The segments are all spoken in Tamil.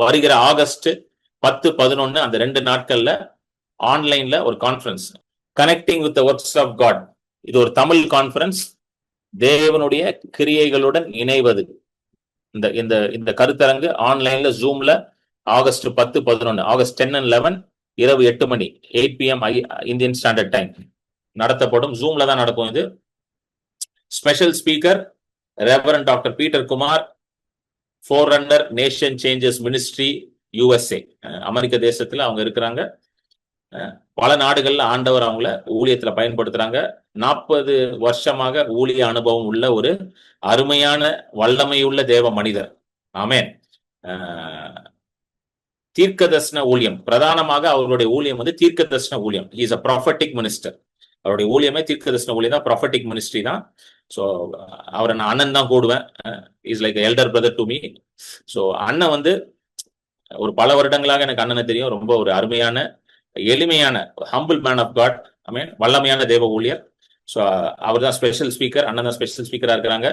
வருகிற ஆகஸ்ட் 10-11 அந்த 2 நாட்கள்ல ஆன்லைன்ல ஒரு conference, connecting with the works of God. இது ஒரு தமிழ் கான்ஃபரன்ஸ், தேவனுடைய கிரியைகளுடன் இணைவது. இந்த இந்த இந்த கருத்தரங்கு ஆன்லைன்ல ஜூம்ல ஆகஸ்ட் 10-11, ஆகஸ்ட் 10 and 11 இரவு 8 மணி 8 PM இந்தியன் ஸ்டாண்டர்ட் டைம் நடத்தப்படும். ஜூம்ல தான் நடக்கும். இது special speaker reverend doctor Peter Kumar, forerunner nation changes ministry USA, அமெரிக்க தேசத்துல அவங்க இருக்கிறாங்க. பல நாடுகள்ல ஆண்டவர் அவங்கள ஊழியத்துல பயன்படுத்துறாங்க. 40 வருஷமாக ஊழிய அனுபவம் உள்ள ஒரு அருமையான வல்லமையுள்ள தேவ மனிதர். ஆமென். தீர்க்கதர்சன ஊழியம், பிரதானமாக அவருடைய ஊழியம் வந்து தீர்க்கதர்சன ஊழியம். He is a prophetic minister. அவருடைய ஊழியமே தீர்க்கதர்சன ஊழியம் தான், ப்ராஃபட்டிக் மினிஸ்ட்ரி தான். ஸோ அவரை நான் அண்ணன் தான் கூடுவேன். Is like elder brother to me. So அண்ணன் வந்து ஒரு பல வருடங்களாக எனக்கு அண்ணனை தெரியும். ரொம்ப ஒரு அருமையான எளிமையான ஹம்பிள் மேன் ஆஃப் காட். ஐ மீன் வல்லமையான தேவ ஊழியர். ஸோ அவர் தான் ஸ்பெஷல் ஸ்பீக்கர், அண்ணன் தான் ஸ்பெஷல் ஸ்பீக்கராக இருக்கிறாங்க.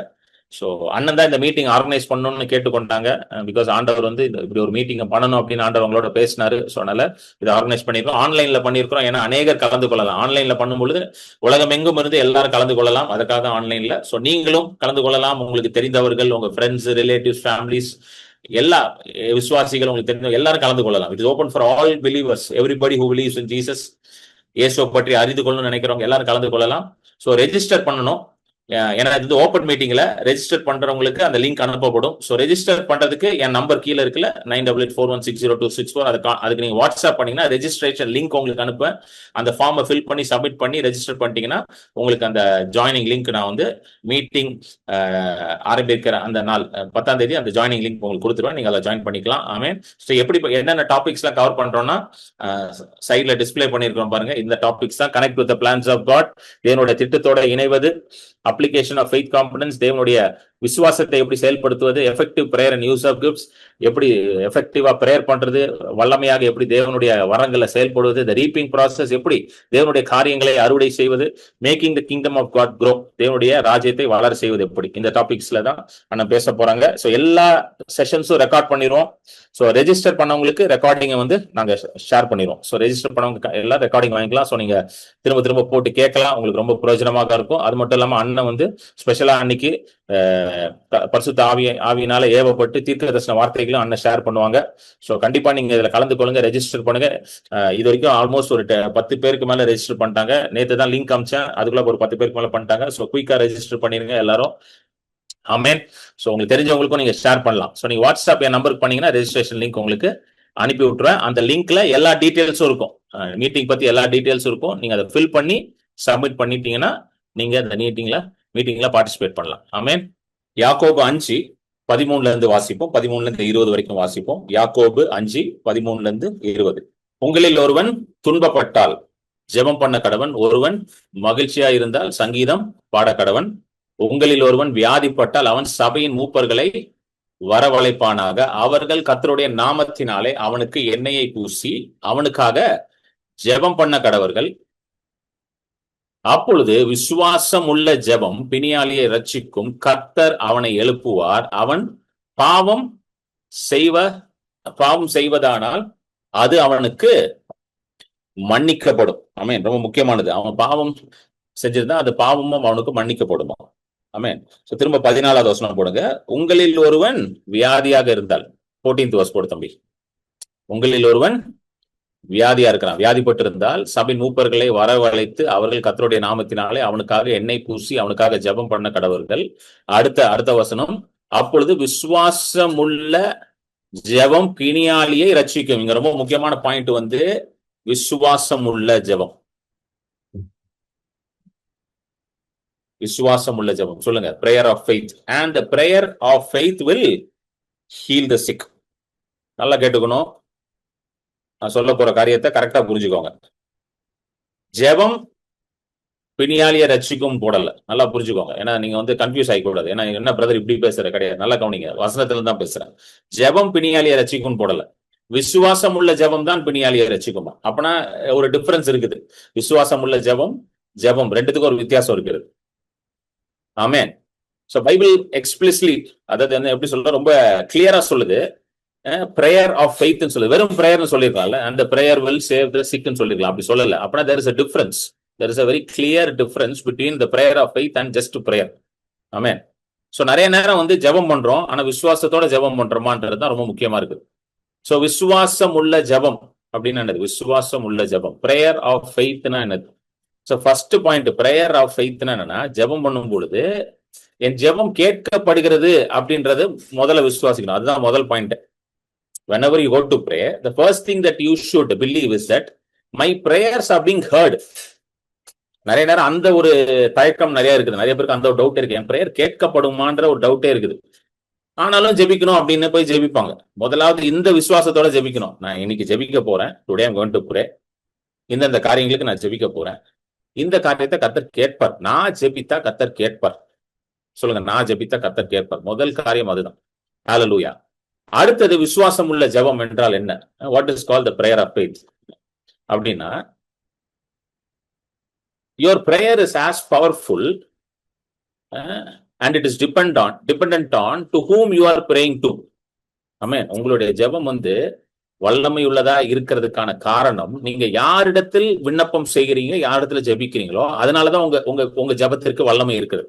ஸோ அண்ணன் தான் இந்த மீட்டிங் ஆர்கனைஸ் பண்ணணும்னு கேட்டுக்கொண்டாங்க. பிகாஸ் ஆண்டவர் வந்து இப்படி ஒரு மீட்டிங் பண்ணணும் அப்படின்னு ஆண்டவர் அவங்களோட பேசினாரு. ஸோ அதனால இதை ஆர்கனைஸ் பண்ணியிருக்கோம், ஆன்லைன்ல பண்ணியிருக்கிறோம். ஏன்னா அநேகர் கலந்து கொள்ளலாம். ஆன்லைன்ல பண்ணும்பொழுது உலகம் எங்கும் இருந்து எல்லாரும் கலந்து கொள்ளலாம். அதுக்காக ஆன்லைன்ல. ஸோ நீங்களும் கலந்து கொள்ளலாம். உங்களுக்கு தெரிந்தவர்கள், உங்க ஃப்ரெண்ட்ஸ், ரிலேட்டிவ்ஸ், ஃபேமிலிஸ், எல்லா விசுவாசிகள் உங்களுக்கு தெரிஞ்ச எல்லாரும் கலந்து கொள்ளலாம். It is open for all believers, everybody who believes in Jesus. இயேசுவை பற்றி அறிந்து கொள்ளணும்னு நினைக்கிறவங்க எல்லாரும் கலந்து கொள்ளலாம். ஸோ ரெஜிஸ்டர் பண்ணணும். ஏன்னா இது ஓப்பன் மீட்டிங்ல ரெஜிஸ்டர் பண்றவங்களுக்கு அந்த லிங்க் அனுப்பப்படும். ஸோ ரெஜிஸ்டர் பண்றதுக்கு என் நம்பர் கீழே இருக்குல்ல, 9884160264. அதுக்கு நீங்க வாட்ஸ்அப் பண்ணீங்கன்னா ரெஜிஸ்ட்ரேஷன் லிங்க் உங்களுக்கு அனுப்புவேன். அந்த ஃபார்மை ஃபில் பண்ணி சப்மிட் பண்ணி ரெஜிஸ்டர் பண்ணிட்டீங்கன்னா உங்களுக்கு அந்த ஜாயினிங் லிங்க் நான் வந்து மீட்டிங் ஆரம்பிக்கிற அந்த நாள் 10ஆம் தேதி அந்த ஜாயினிங் லிங்க் உங்களுக்கு கொடுத்துருவேன். நீங்க அதை ஜாயின் பண்ணிக்கலாம். ஆமென். ஸோ எப்படி என்னென்ன டாபிக்ஸ்லாம் கவர் பண்றோம்னா சைட்ல டிஸ்பிளே பண்ணியிருக்கிறோம் பாருங்க. இந்த டாபிக்ஸ் தான். Connect with the plans of God, தேவனுடைய திட்டத்தோட இணைவது, அப்ளிகேஷன் ஆஃப் ஃபெய்த் காம்பனன்ஸ், தேவனுடைய விசுவாசத்தை எப்படி செயல்படுத்துவது, effective prayer and use of gifts, எப்படி எஃபெக்டிவா பிரேயர் பண்றது, வல்லமையாக எப்படி தேவனுடைய வரங்களை செயல்படுவது, தி ரீப்பிங் ப்ராசஸ், எப்படி தேவனுடைய காரியங்களை அறுவடை செய்வது, making the kingdom of God grow, தேவனுடைய ராஜ்யத்தை வளர செய்வது எப்படி, இந்த டாபிக்ஸ்ல தான் அண்ணன் பேச போறாங்க. ஸோ எல்லா செஷன்ஸும் ரெக்கார்ட் பண்ணிடுவோம். ஸோ ரெஜிஸ்டர் பண்ணவங்களுக்கு ரெக்கார்டிங்கை வந்து நாங்க ஷேர் பண்ணிடுவோம். ஸோ ரெஜிஸ்டர் பண்ணவங்க எல்லாம் ரெக்கார்டிங் வாங்கிக்கலாம். ஸோ நீங்க திரும்ப திரும்ப போட்டு கேட்கலாம். உங்களுக்கு ரொம்ப பிரயோஜனமாக இருக்கும். அது மட்டும் இல்லாம அண்ணன் வந்து ஸ்பெஷலா அன்னைக்கு பரிசுத்த ஆவியினால ஏவப்பட்டு தீர்க்க தரிசன வார்த்தைகளும் அண்ணன் ஷேர் பண்ணுவாங்க. ஸோ கண்டிப்பா நீங்க இதுல கலந்து கொள்ளுங்க, ரெஜிஸ்டர் பண்ணுங்க. இது வரைக்கும் ஆல்மோஸ்ட் ஒரு 10 பேருக்கு மேல ரெஜிஸ்டர் பண்ணிட்டாங்க. நேற்று தான் லிங்க் அமிச்சேன், அதுக்குள்ள ஒரு 10 பேருக்கு மேல பண்ணிட்டாங்க. ஸோ குயிக்கா ரெஜிஸ்டர் பண்ணிருங்க எல்லாரும். ஆமென். ஸோ உங்களுக்கு தெரிஞ்சவங்களுக்கும் நீங்க ஷேர் பண்ணலாம். ஸோ நீங்க வாட்ஸ்அப் என் நம்பருக்கு பண்ணீங்கன்னா ரெஜிஸ்ட்ரேஷன் லிங்க் உங்களுக்கு அனுப்பி விட்டுருவேன். அந்த லிங்க்ல எல்லா டீடைல்ஸும் இருக்கும், மீட்டிங் பத்தி எல்லா டீடைல்ஸும் இருக்கும். நீங்க அதை ஃபில் பண்ணி சப்மிட் பண்ணிட்டீங்கன்னா நீங்க அந்த மீட்டிங்ல பார்ட்டிசிபேட் பண்ணலாம். ஆமென். யாக்கோபு 5:13 இருந்து வாசிப்போம், 13 இருந்து 20 வரைக்கும் வாசிப்போம். யாக்கோபு 5:13 இருந்து 20. உங்களில் ஒருவன் துன்பப்பட்டால் ஜெபம் பண்ண கடவன், ஒருவன் மகிழ்ச்சியா இருந்தால் சங்கீதம் பாட கடவன். உங்களில் ஒருவன் வியாதிப்பட்டால் அவன் சபையின் மூப்பர்களை வரவழைப்பானாக, அவர்கள் கர்த்தருடைய நாமத்தினாலே அவனுக்கு எண்ணெயை பூசி அவனுக்காக ஜெபம் பண்ண கடவர்கள். அப்பொழுது விசுவாசம் உள்ள ஜெபம் பிணியாளியை ரட்சிக்கும், கர்த்தர் அவனை எழுப்புவார். அவன் பாவம் செய்வதானால் அது அவனுக்கு மன்னிக்கப்படும். ஆமென். ரொம்ப முக்கியமானது. அவன் பாவம் செஞ்சிருந்தா அது பாவமும் அவனுக்கு மன்னிக்கப்படுமா. ஆமென். சோ திரும்ப 14வது வசனம் போடுங்க. உங்களில் ஒருவன் வியாதியாக இருந்தால், 14th verse போடு தம்பி. உங்களில் ஒருவன் வியாதியா இருக்கிறான், வியாதிப்பட்டு இருந்தால் சபையின் மூப்பர்களை வரவழைத்து அவர்கள் கர்த்தருடைய நாமத்தினாலே அவனுக்காக எண்ணெய் பூசி அவனுக்காக ஜெபம் பண்ண கடவர்கள். அடுத்த வசனம், அப்பொழுது விசுவாசமுள்ள ஜெபம் பிணியாளியை ரட்சிக்கும். இங்க ரொம்ப முக்கியமான பாயிண்ட் வந்து விசுவாசமுள்ள ஜெபம். விசுவாசமுள்ள ஜெபம் சொல்லுங்க. Prayer of faith, and the prayer of faith will heal the sick. நல்லா கேட்டுக்கணும், நான் சொல்ல போற காரியத்தை கரெக்டா புரிஞ்சுக்கோங்க. ஜெபம் பிணியாளியை ரட்சிக்கும் போடல, நல்லா புரிஞ்சுக்கோங்க. ஏன்னா நீங்க வந்து கன்ஃபியூஸ் ஆகிக்கூடாது. ஏன்னா என்ன பிரதர் இப்படி பேசுற, கிடையாது. நல்லா கவனிங்க, வசனத்துல தான் பேசுறேன். ஜெபம் பிணியாளியை ரட்சிக்கும் போடல, விசுவாசம் உள்ள ஜெபம் தான் பிணியாளியை ரட்சிக்குமா. அப்பனா ஒரு டிஃபரன்ஸ் இருக்குது. விசுவாசம் உள்ள ஜெபம் ரெண்டுத்துக்கும் ஒரு வித்தியாசம் இருக்குது. ஆமென். சோ பைபிள் எக்ஸ்பிளிசிட்லி, அதாவது என்ன எப்படி சொல்ற, ரொம்ப கிளியரா சொல்லுது. பிரேயர் ஆஃப் ஃபெய்த்னு சொல்லி வெறும் பிரேயர்னு சொல்லிருக்கலாம்ல, அந்த பிரேயர் வில் சேவ் த சிக்னு சொல்லிருக்கலாம். அப்படி சொல்லல. அப்படின்னா there is a difference. There is a very clear difference between the prayer of faith and just prayer. Amen. So நிறைய நேரம் வந்து ஜெபம் பண்றோம், ஆனா விசுவாசத்தோட ஜெபம் பண்றோமான்றது தான் ரொம்ப முக்கியமா இருக்கு. சோ விசுவாசம் உள்ள ஜெபம் அப்படின்னு என்னது? விசுவாசம் உள்ள ஜெபம். பிரேயர் ஆஃப் ஃபெய்த்னா என்னது? So first point, prayer of ஃபெய்த்னா என்னன்னா, ஜெபம் பண்ணும் பொழுது என் ஜெபம் கேட்கப்படுகிறது அப்படின்றது முதல்ல விசுவாசிக்கணும். அதுதான் முதல் point. Whenever you go to pray, the first thing that you should believe is that my prayers are being heard. நிறைய நேரம் அந்த ஒரு தயக்கம் நிறைய இருக்குது. நிறைய பேருக்கு அந்த ஒரு டவுட் இருக்கு, என் பிரேயர் கேட்கப்படுமான்ற ஒரு டவுட்டே இருக்குது. ஆனாலும் ஜெபிக்கணும் அப்படின்னு போய் ஜெபிப்பாங்க. முதலாவது இந்த விசுவாசத்தோட ஜெபிக்கணும். நான் இன்னைக்கு ஜெபிக்க போறேன், today I'm going to pray, இந்த காரியங்களுக்கு நான் ஜெபிக்க போறேன், இந்த காரியத்தை கர்த்தர் கேட்பார். நான் ஜெபித்தா கர்த்தர் கேட்பார். சொல்லுங்க, நான் ஜெபித்தா கர்த்தர் கேட்பார். முதல் காரியம் அதுதான். ஹல்லேலூயா. அடுத்தது விசுவாசம் உள்ள ஜெபம் என்றால் என்ன? What is called the prayer of faith அப்படின்னா, your prayer is as powerful and it is dependent on to whom you are praying to. ஆமென். உங்களுடைய ஜெபம் வந்து வல்லமை உள்ளதா இருக்கிறதுக்கான காரணம், நீங்க யாரிடத்தில் விண்ணப்பம் செய்கிறீங்க, யாரிடத்துல ஜெபிக்கிறீங்களோ அதனாலதான் உங்க உங்க உங்க ஜெபத்திற்கு வல்லமை இருக்குது.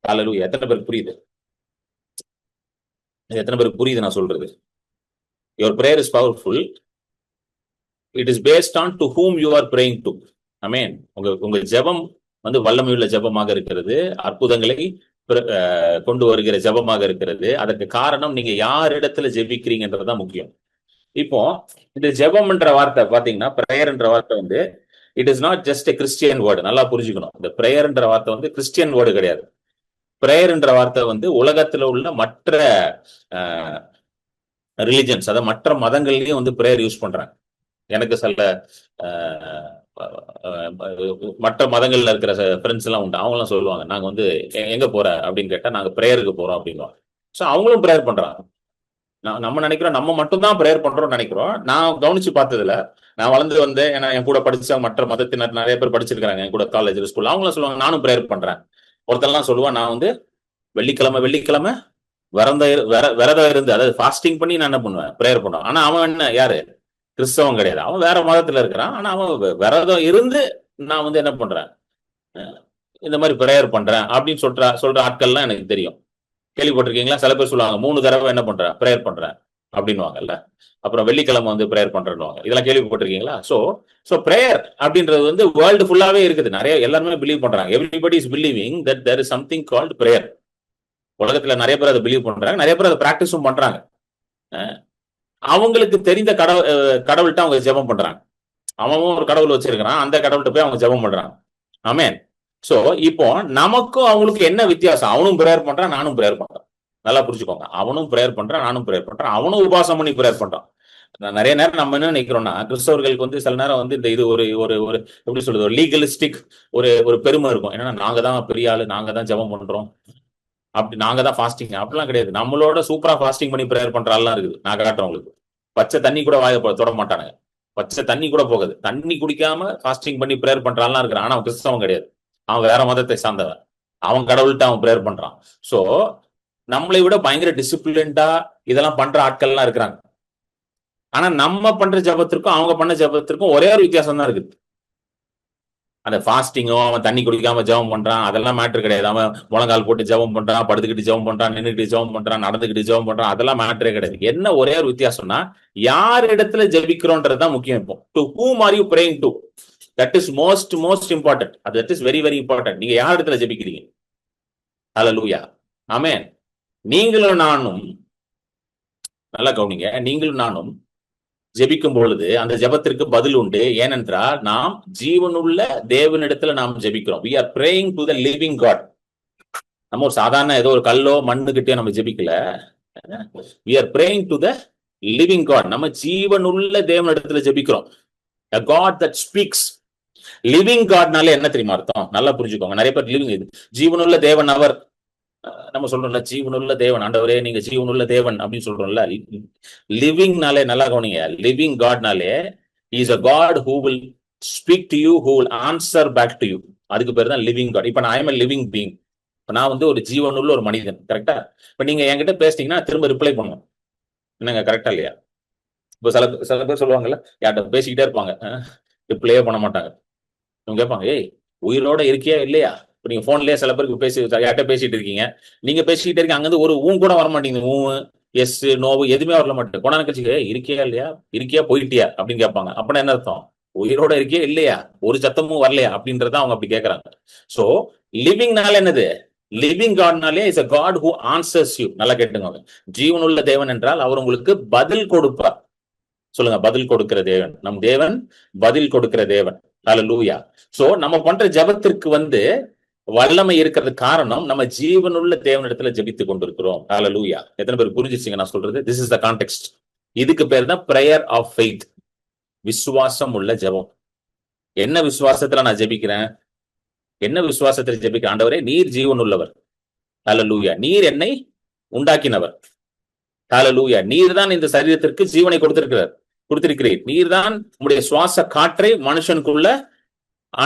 ஹல்லேலூயா. எத்தனை பேருக்கு புரியுது? எத்தனை பேருக்கு புரியுது நான் சொல்றது? your prayer is powerful, it is based on to whom you are praying to. ஆமென். உங்க ஜெபம் வந்து வல்லமையுள்ள ஜெபமாக இருக்கிறது, அற்புதங்களை கொண்டு வருகிற ஜெபமாக இருக்கிறது. அதற்கு காரணம் நீங்க யாரிடத்துல ஜெபிக்கிறீங்கன்றதுதான் முக்கியம். இப்போ இந்த ஜெபம்ன்ற வார்த்தை பாத்தீங்கன்னா, பிரேயர்ன்ற வார்த்தை வந்து it is not just a Christian word. நல்லா புரிஞ்சுக்கணும். இந்த பிரேயர்ன்ற வார்த்தை வந்து கிறிஸ்டியன் வேர்டு கிடையாது. பிரேயர்ன்ற வார்த்தை வந்து உலகத்துல உள்ள மற்ற ரிலிஜன்ஸ், அதாவது மற்ற மதங்கள்லயும் வந்து பிரேயர் யூஸ் பண்றாங்க. எனக்கு சில மற்ற மதங்கள்ல இருக்கிற ஃப்ரெண்ட்ஸ் எல்லாம் உண்டு. அவங்க எல்லாம் சொல்லுவாங்க, நாங்க வந்து எங்க போற அப்படின்னு கேட்டா நாங்க பிரேயருக்கு போறோம் அப்படின்வாங்க. சோ அவங்களும் பிரேயர் பண்றாங்க. நம்ம நினைக்கிறோம் நம்ம மட்டும் தான் பிரேயர் பண்றோம்னு நினைக்கிறோம். நான் கவனிச்சு பார்த்ததுல, நான் வளர்ந்து வந்து ஏன்னா என் கூட படிச்ச மற்ற மதத்தினர் நிறைய பேர் படிச்சிருக்காங்க என் கூட காலேஜ் ஸ்கூல். அவங்களும் சொல்லுவாங்க நானும் பிரேயர் பண்றேன். ஒருத்தெல்லாம் சொல்லுவான், நான் வந்து வெள்ளிக்கிழமை விரதம் இருந்து, அதாவது ஃபாஸ்டிங் பண்ணி நான் என்ன பண்ணுவேன், பிரேயர் பண்ணுவேன். ஆனா அவன் என்ன, யாரு? கிறிஸ்தவம் கிடையாது, அவன் வேற மதத்துல இருக்கிறான். ஆனா அவன் விரதம் இருந்து நான் வந்து என்ன பண்றேன், இந்த மாதிரி பிரேயர் பண்றேன் அப்படின்னு சொல்ற ஆட்கள்லாம் எனக்கு தெரியும். கேள்விப்பட்டிருக்கீங்களா? சில பேர் சொல்லுவாங்க 3 தடவை என்ன பண்றேன், பிரேயர் பண்றேன் அப்படின்னுவாங்கல்ல. அப்புறம் வெள்ளிக்கிழமை வந்து பிரேயர் பண்றேன்னுவாங்க. இதெல்லாம் கேள்விப்பட்டிருக்கீங்களா? சோ பிரேயர் அப்படின்றது வந்து வேர்ல்டு ஃபுல்லாவே இருக்குது. நிறைய எல்லாருமே பிலீவ் பண்றாங்க. Everybody is believing that there is something called prayer. உலகத்துல நிறைய பேர் அதை பிலீவ் பண்றாங்க, நிறைய பேர் அதை பிராக்டிஸும் பண்றாங்க. அவங்களுக்கு தெரிந்த கடவுள்கிட்ட அவங்க ஜெபம் பண்றாங்க. அவன் ஒரு கடவுள் வச்சிருக்கிறான், அந்த கடவுள்கிட்ட போய் அவங்க ஜெபம் பண்றாங்க. ஆமென். சோ இப்போ நமக்கும் அவங்களுக்கு என்ன வித்தியாசம்? அவனும் பிரேயர் பண்றான், நானும் பிரேயர் பண்றேன். நல்லா புரிஞ்சுக்கோங்க. அவனும் பிரேயர் பண்றான், நானும் பிரேயர் பண்றேன். அவனும் உபாசம் பண்ணி பிரேயர் பண்றான். நிறைய நேரம் நம்ம என்ன நினைக்கிறோம்னா, கிறிஸ்தவர்களுக்கு வந்து சில நேரம் வந்து இந்த இது ஒரு ஒரு ஒரு எப்படி சொல்றது, ஒரு லீகலிஸ்டிக் ஒரு பெருமை இருக்கும். ஏன்னா நாங்க தான் பெரிய ஆளு, நாங்க தான் ஜெபம் பண்றோம், அப்படி நாங்க தான் ஃபாஸ்டிங். அப்படிலாம் கிடையாது. நம்மளோட சூப்பரா ஃபாஸ்டிங் பண்ணி பிரேயர் பண்ற ஆள்லாம் இருக்குது. நான் காட்டுறேன் உங்களுக்கு. பச்சை தண்ணி கூட வாய தொட மாட்டானுங்க. பச்சை தண்ணி கூட போகுது. தண்ணி குடிக்காம ஃபாஸ்டிங் பண்ணி பிரேயர் பண்ற ஆள்லாம் இருக்கிறான். ஆனா அவன் கிறிஸ்தவன் கிடையாது, அவன் வேற மதத்தை சார்ந்தவன். அவன் கடவுள்கிட்ட அவன் பிரேயர் பண்றான். சோ நம்மளை விட பயங்கர டிசிப்ளின்டா இதெல்லாம் பண்ற ஆட்கள்லாம் இருக்கிறாங்க. ஆனா நம்ம பண்ற ஜபத்திற்கும் அவங்க பண்ண ஜபத்திற்கும் ஒரே ஒரு வித்தியாசம் தான் இருக்குது. அந்த ஃபாஸ்டிங்கும் அவன் தண்ணி குடிக்காம ஜெபம் பண்றான் அதெல்லாம் மேட்ரு கிடையாது. அவன் முழங்கால் போட்டு ஜெபம் பண்றான், படுத்துக்கிட்டு ஜெபம் பண்றான், நின்றுக்கிட்டு ஜெபம் பண்றான், நடந்துக்கிட்டு ஜெபம் பண்றான், அதெல்லாம் மேட்ரே கிடையாது. என்ன ஒரே ஒரு வித்தியாசம்னா, யார் இடத்துல ஜெபிக்கிறோன்றதுதான் முக்கியம். இப்போ to whom are you praying to, that is most important. that is very important. நீங்க யார் இடத்துல ஜெபிக்கிறீங்க? ஹல்லேலூயா. ஆமென். நீங்களும் நானும் நல்லா கவனிங்க, நீங்களும் நானும் ஜெபிக்கும் பொழுது அந்த ஜெபத்திற்கு பதில் உண்டு. ஏனென்றால் நாம் ஜீவனுள்ள தேவனிடத்துல நாம் ஜெபிக்கிறோம். we are praying to the living God. நம்ம ஒரு சாதாரண ஏதோ ஒரு கல்லோ மண்ணுகிட்டயோ நம்ம ஜெபிக்கல. we are praying to the living God. நம்ம ஜீவனுள்ள தேவனிடத்துல ஜெபிக்கிறோம். a God that speaks. Living காட்னால என்ன தெரியுமா அர்த்தம்? நல்லா புரிஞ்சுக்கோங்க. நிறைய பேர் லிவிங் ஜீவனுள்ள தேவன் அவர் நம்ம சொல்றோம்ல, ஜீவனுள்ள தேவன், ஆண்டவரே நீங்க ஜீவனுள்ள தேவன் அப்படின்னு சொல்றோம்ல. லிவிங்னாலே நல்லா கவனிங்க, லிவிங் காட்னாலே is a God who will speak to you, who will answer back to you. அதுக்கு பேர் தான் லிவிங் காட். இப்ப நான் I am a living being. நான் வந்து ஒரு ஜீவனுள்ள ஒரு மனிதன், கரெக்டா? இப்ப நீங்க என்கிட்ட பேசிட்டீங்கன்னா திரும்ப ரிப்ளை பண்ணுவேன். என்னங்க கரெக்டா இல்லையா? இப்போ சில சில பேர் சொல்லுவாங்கல்ல, யார்கிட்ட பேசிக்கிட்டே இருப்பாங்க, ரிப்ளையே பண்ண மாட்டாங்க. இவங்க கேட்பாங்க, ஏய் உயிரோட இருக்கியா இல்லையா? இப்போ நீங்க போன்லயே சில பேருக்கு யார்கிட்ட பேசிட்டு இருக்கீங்க, நீங்க பேசிக்கிட்டே இருக்கீங்க, அங்கிருந்து ஒரு ஊன் கூட வர மாட்டேங்குது. ஊ எஸ் நோவு எதுவுமே வரல மாட்டேன். கொண்டாந்து கட்சிக்கு இருக்கியா இல்லையா, இருக்கியா போயிட்டியா அப்படின்னு கேட்பாங்க. அப்படின்னா என்ன அர்த்தம்? உயிரோட இருக்கியா இல்லையா, ஒரு சத்தமும் வரலையா அப்படின்றத அவங்க அப்படி கேட்கறாங்க. சோ லிவிங்னால என்னது? லிவிங் காட்னாலே is a God who answers you. நல்லா கேட்டுங்க. ஜீவனுள்ள தேவன் என்றால் அவர் உங்களுக்கு பதில் கொடுப்பார். சொல்லுங்க, பதில் கொடுக்கிற தேவன். நம் தேவன் பதில் கொடுக்கிற தேவன். ஹல்லேலூயா. சோ நம்ம பண்ற ஜெபத்திற்கு வல்லமை இருக்கிறது காரணம் நம்ம ஜீவனுள்ள தேவனிடத்துல ஜெபித்து கொண்டிருக்கிறோம். ஹல்லேலூயா. எத்தனை பேர் புரிஞ்சிச்சீங்க நான் சொல்றது? This is the context. இதுக்கு பேர் தான் பிரேயர் ஆஃப் ஃபெய்த். விசுவாசம் உள்ள ஜெபம். என்ன விசுவாசத்துல நான் ஜெபிக்கிறேன்? என்ன விசுவாசத்துல ஜெபிக்கிறேன்? ஆண்டவரே நீர் ஜீவன் உள்ளவர். ஹல்லேலூயா. நீர் என்னை உண்டாக்கினவர். ஹல்லேலூயா. நீர் தான் இந்த சரீரத்திற்கு ஜீவனை கொடுத்திருக்கிறீர். நீர் தான் உங்களுடைய சுவாச காற்றை மனுஷனுக்குள்ள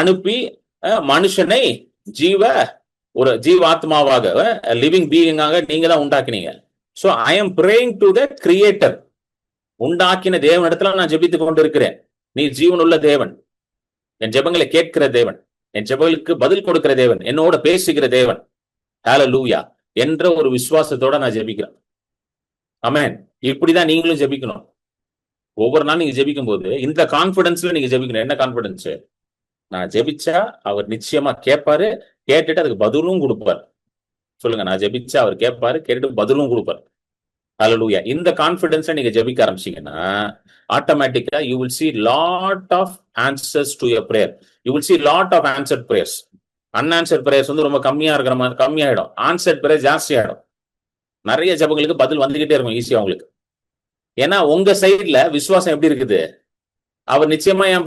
அனுப்பி மனுஷனை ஒரு ஜீவாத்மாவாக லிவிங் பீயிங்காக நீங்க தான் உண்டாக்கினீங்க. So I am praying to the creator. உண்டாக்கின தேவனிடத்துல நான் ஜெபித்துக் கொண்டிருக்கிறேன். நீ ஜீவனுள்ள தேவன், என் ஜெபங்களை கேட்கிற தேவன், என் ஜெபங்களுக்கு பதில் கொடுக்கிற தேவன், என்னோட பேசுகிற தேவன். ஹல்லேலூயா என்ற ஒரு விசுவாசத்தோட நான் ஜெபிக்கிறேன். ஆமென். இப்படிதான் நீங்களும் ஜெபிக்கணும். ஒவ்வொரு நாள் நீங்க ஜெபிக்கும் போது இந்த கான்பிடன்ஸ்ல நீங்க ஜெபிக்கணும். என்ன கான்பிடன்ஸ்? நான் ஜெபிச்சா அவர் நிச்சயமா கேட்பாரு, கேட்டுட்டு அதுக்கு பதிலும் கொடுப்பார். சொல்லுங்க, நான் ஜெபிச்சா அவர் கேட்பாரு, கேட்டுட்டு பதிலும் கொடுப்பார். ஹல்லேலூயா. இந்த கான்பிடன்ஸ்ல நீங்க ஜெபிக்க ஆரம்பிச்சீங்கன்னா ஆட்டோமேட்டிக்கா you will see lot of answers to your prayer. You will see lot of answered prayers. unanswered prayers ரொம்ப கம்மியா இருக்கிற மாதிரி கம்மியாயிடும். answered prayers ஜாஸ்தி ஆயிடும். நிறைய ஜெபங்களுக்கு பதில் வந்துகிட்டே இருக்கும் ஈஸியா உங்களுக்கு. ஏன்னா உங்க சைட்ல விசுவாசம் எப்படி இருக்குது? அவர் நிச்சயமா என்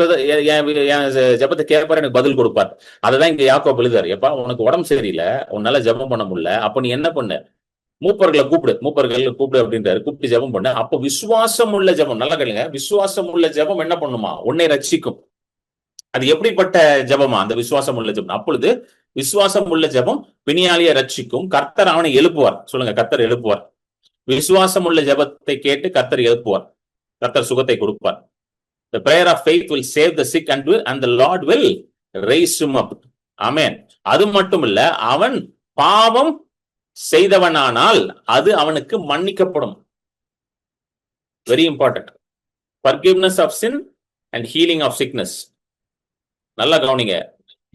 ஜெபத்தை கேட்பாரு, எனக்கு பதில் கொடுப்பார். அததான் இங்க யாக்கோபு எழுதுறாரு. எப்பா உனக்கு உடம்பு சரியில்லை, உன்னால ஜெபம் பண்ண முடியல, அப்ப நீ என்ன பண்ணு? மூப்பர்களை கூப்பிடு அப்படின்றாரு. கூப்பிட்டு ஜெபம் பண்ணு. அப்போ விசுவாசம் உள்ள ஜெபம், நல்லா கேளுங்க, விசுவாசம் உள்ள ஜெபம் என்ன பண்ணுமா? உன்னை ரட்சிக்கும். அது எப்படிப்பட்ட ஜெபமா? அந்த விசுவாசம் உள்ள ஜெபம். அப்பொழுது விசுவாசம் உள்ள ஜெபம் பிணியாளியை ரட்சிக்கும், கர்த்தர் அவனை எழுப்புவார். சொல்லுங்க, கர்த்தர் எழுப்புவார். விசுவாசம் உள்ள ஜெபத்தை கேட்டு கர்த்தர் எழுப்புவார், கர்த்தர் சுகத்தை கொடுப்பார். The prayer of faith will save the sick and the Lord will raise him up. Amen. அது மட்டும் இல்ல, அவன் பாவம் செய்தவனானால் அது அவனுக்கு மன்னிக்கப்படும். Very important. forgiveness of sin and healing of sickness. நல்லா கவனிங்க.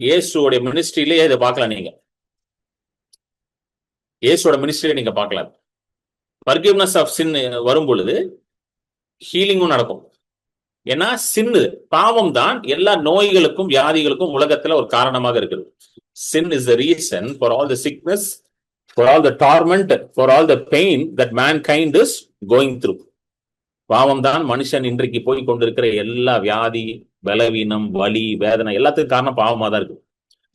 இயேசுவோட மினிஸ்ட்ரியிலே இதை பார்க்கலாம். நீங்க இயேசுவோட மினிஸ்ட்ரியில நீங்க பார்க்கலாம். forgiveness of sin வரும் பொழுது ஹீலிங்கும் நடக்கும். ஏன்னா சின்னு, பாவம் தான் எல்லா நோய்களுக்கும் வியாதிகளுக்கும் உலகத்துல ஒரு காரணமாக இருக்குது. sin is the reason for all the sickness, for all the torment, for all the pain that mankind is going through. பாவம் தான் மனுஷன் இன்றைக்கு போய் கொண்டிருக்கிற எல்லா வியாதி, பலவீனம், வலி, வேதனை எல்லாத்துக்கும் காரணம் பாவமா தான் இருக்கு.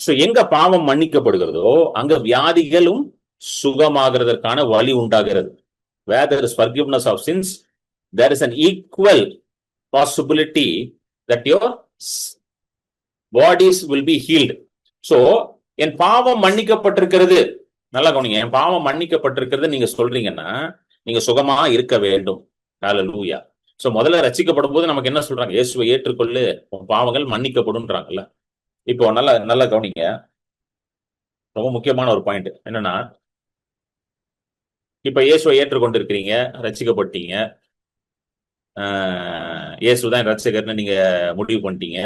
சோ எங்க பாவம் மன்னிக்கப்படுகிறதோ அங்க வியாதிகளும் சுகமாகிறதற்கான வழி உண்டாகிறது. Where there is forgiveness of sins, there is an equal possibility that your bodies will be healed. So என் பாவம் மன்னிக்கப்பட்டிருக்கிறது, நல்லா கவனிங்க, என் பாவம் மன்னிக்கப்பட்டிருக்கிறது நீங்க சொல்றீங்கன்னா நீங்க சுகமா இருக்க வேண்டும். ஹல்லேலூயா. சோ முதல்ல ரட்சிக்கப்படும் போது நமக்கு என்ன சொல்றாங்க? இயேசுவை ஏற்றுக்கொள்ளு, உன் பாவங்கள் மன்னிக்கப்படும்ன்றாங்கல்ல. இப்போ நல்லா கவனிங்க, ரொம்ப முக்கியமான ஒரு பாயிண்ட் என்னன்னா, இப்ப இயேசுவை ஏற்றுக்கொண்டிருக்கிறீங்க, ரட்சிக்கப்பட்டீங்க, இயேசுதான் ரட்சகர்னு நீங்க முடிவு பண்ணிட்டீங்க,